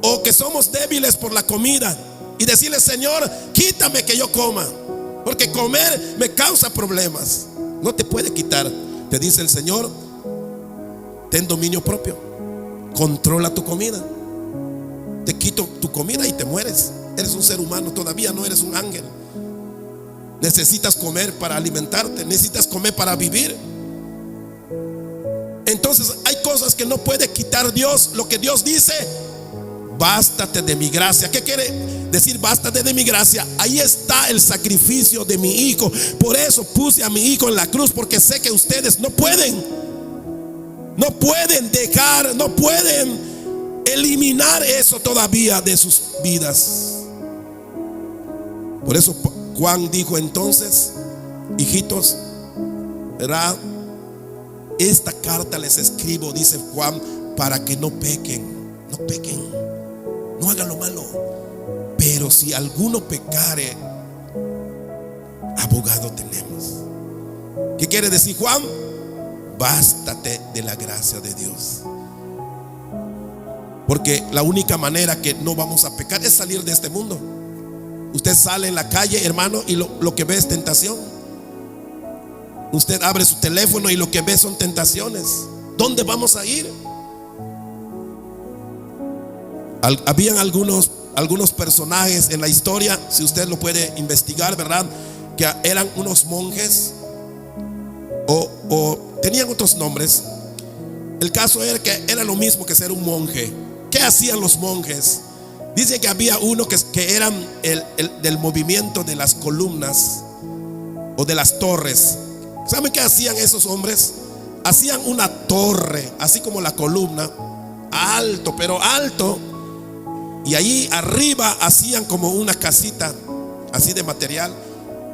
S1: O que somos débiles por la comida y decirle: Señor, quítame que yo coma, porque comer me causa problemas. No te puede quitar. Te dice el Señor: ten dominio propio. Controla tu comida. Te quito tu comida y te mueres. Eres un ser humano todavía, no eres un ángel. Necesitas comer para alimentarte, necesitas comer para vivir. Entonces hay cosas que no puede quitar Dios. Lo que Dios dice: bástate de mi gracia. ¿Qué quiere decir bástate de mi gracia? Ahí está el sacrificio de mi hijo. Por eso puse a mi hijo en la cruz, porque sé que ustedes no pueden dejar, no pueden eliminar eso todavía de sus vidas. Por eso Juan dijo entonces: hijitos, ¿verdad? Esta carta les escribo, dice Juan, para que no pequen, no hagan lo malo. Pero si alguno pecare, abogado tenemos. ¿Qué quiere decir Juan? Bástate de la gracia de Dios. Porque la única manera que no vamos a pecar es salir de este mundo. Usted sale en la calle, hermano, y lo que ve es tentación. Usted abre su teléfono y lo que ve son tentaciones. ¿Dónde vamos a ir? Habían algunos personajes en la historia, si usted lo puede investigar, ¿verdad? Que eran unos monjes o tenían otros nombres. El caso era que era lo mismo que ser un monje. ¿Qué hacían los monjes? Dice que había uno que eran el del movimiento de las columnas o de las torres. ¿Saben qué hacían esos hombres? Hacían una torre, así como la columna, alto, pero alto. Y ahí arriba hacían como una casita, así de material.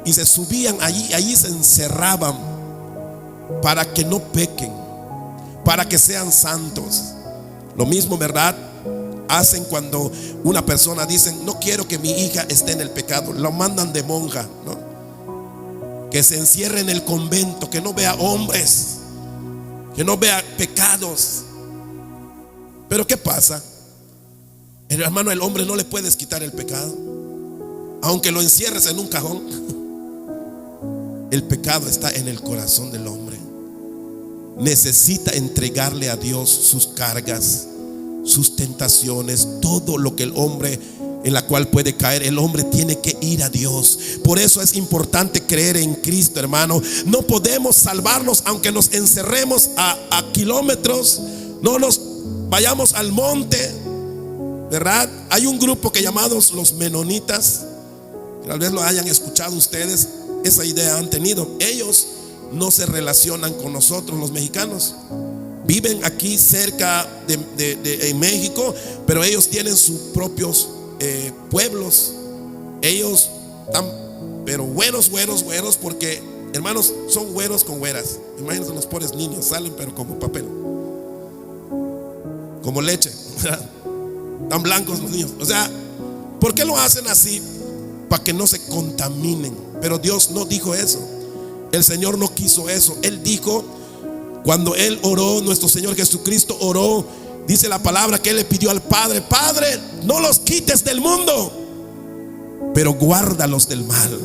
S1: Y se subían allí se encerraban para que no pequen, para que sean santos. Lo mismo, ¿verdad? Hacen cuando una persona dice: no quiero que mi hija esté en el pecado. Lo mandan de monja, ¿no? Que se encierre en el convento, que no vea hombres, que no vea pecados. Pero ¿qué pasa? Hermano, el hombre no le puedes quitar el pecado, aunque lo encierres en un cajón. El pecado está en el corazón del hombre. Necesita entregarle a Dios sus cargas, sus tentaciones, todo lo que el hombre en la cual puede caer. El hombre tiene que ir a Dios. Por eso es importante creer en Cristo, hermano. No podemos salvarnos aunque nos encerremos a kilómetros, no nos vayamos al monte, ¿verdad? Hay un grupo que llamados los menonitas, tal vez lo hayan escuchado ustedes. Esa idea han tenido. Ellos no se relacionan con nosotros los mexicanos. Viven aquí cerca de México, pero ellos tienen sus propios pueblos. Ellos están, pero güeros, porque, hermanos, son güeros con güeras. Imagínense los pobres niños, salen pero como papel, como leche. Tan blancos los niños. O sea, ¿por qué lo hacen así? Para que no se contaminen. Pero Dios no dijo eso. El Señor no quiso eso. Él dijo, cuando Él oró, nuestro Señor Jesucristo oró, dice la palabra que Él le pidió al Padre: Padre, no los quites del mundo, pero guárdalos del mal.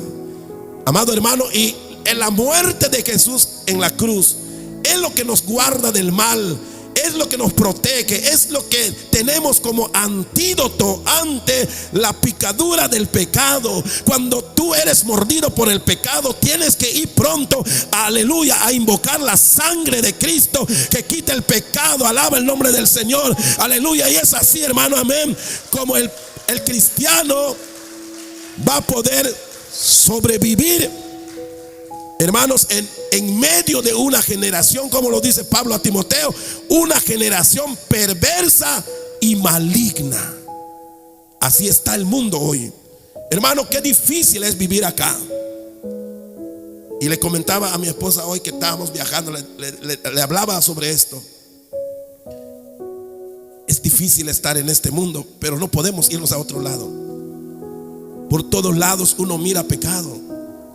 S1: Amado hermano, y en la muerte de Jesús en la cruz es lo que nos guarda del mal, es lo que nos protege, es lo que tenemos como antídoto ante la picadura del pecado. Cuando tú eres mordido por el pecado, tienes que ir pronto, aleluya, a invocar la sangre de Cristo que quita el pecado. Alaba el nombre del Señor, aleluya. Y es así, hermano, amén, como el cristiano va a poder sobrevivir, hermanos, en medio de una generación, como lo dice Pablo a Timoteo, una generación perversa y maligna. Así está el mundo hoy. Hermano, qué difícil es vivir acá. Y le comentaba a mi esposa hoy que estábamos viajando, le hablaba sobre esto. Es difícil estar en este mundo, pero no podemos irnos a otro lado. Por todos lados uno mira pecado.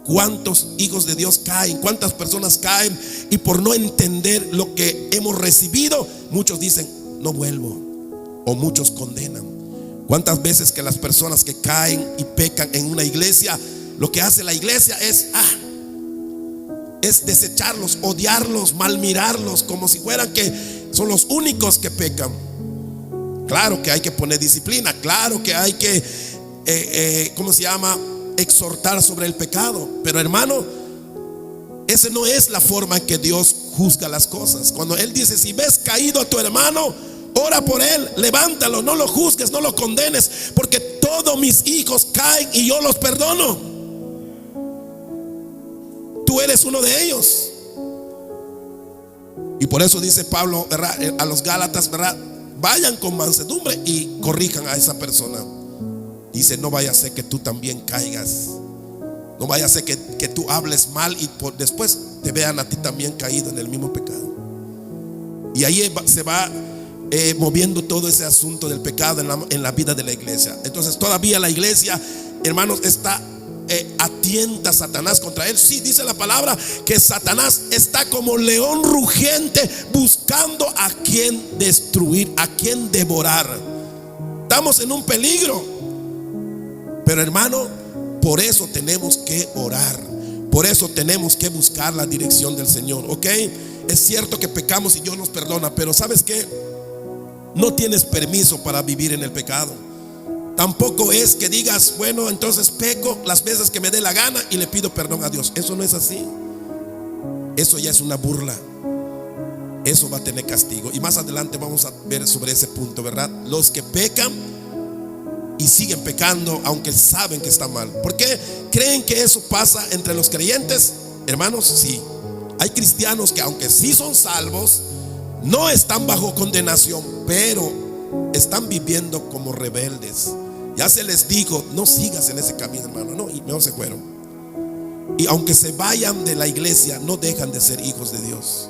S1: ¿Cuántos hijos de Dios caen? ¿Cuántas personas caen? Y por no entender lo que hemos recibido, muchos dicen: no vuelvo. O muchos condenan. ¿Cuántas veces que las personas que caen y pecan en una iglesia, lo que hace la iglesia es desecharlos, odiarlos, malmirarlos, como si fueran que son los únicos que pecan? Claro que hay que poner disciplina, claro que hay que exhortar sobre el pecado. Pero hermano, esa no es la forma en que Dios juzga las cosas. Cuando Él dice: si ves caído a tu hermano, ora por él, levántalo, no lo juzgues, no lo condenes, porque todos mis hijos caen y yo los perdono. Tú eres uno de ellos. Y por eso dice Pablo, ¿verdad?, a los Gálatas, ¿verdad?, vayan con mansedumbre y corrijan a esa persona. Dice: no vaya a ser que tú también caigas. No vaya a ser que tú hables mal y después te vean a ti también caído en el mismo pecado. Y ahí se va moviendo todo ese asunto del pecado en la vida de la iglesia. Entonces todavía la iglesia, hermanos, está atienta a Satanás contra él. Sí, dice la palabra que Satanás está como león rugiente buscando a quien destruir, a quien devorar. Estamos en un peligro. Pero hermano, por eso tenemos que orar. Por eso tenemos que buscar la dirección del Señor, ¿ok? Es cierto que pecamos y Dios nos perdona, pero ¿sabes qué? No tienes permiso para vivir en el pecado. Tampoco es que digas: bueno, entonces peco las veces que me dé la gana y le pido perdón a Dios. Eso no es así. Eso ya es una burla. Eso va a tener castigo. Y más adelante vamos a ver sobre ese punto, ¿verdad? Los que pecan y siguen pecando aunque saben que está mal. ¿Por qué creen que eso pasa entre los creyentes? Hermanos, sí. Hay cristianos que, aunque sí son salvos, no están bajo condenación, pero están viviendo como rebeldes. Ya se les dijo: no sigas en ese camino, hermano. No, y mejor se fueron. Y aunque se vayan de la iglesia, no dejan de ser hijos de Dios.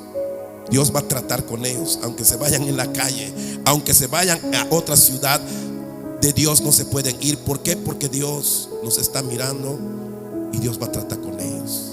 S1: Dios va a tratar con ellos. Aunque se vayan en la calle, aunque se vayan a otra ciudad, de Dios no se pueden ir. ¿Por qué? Porque Dios nos está mirando y Dios va a tratar con ellos.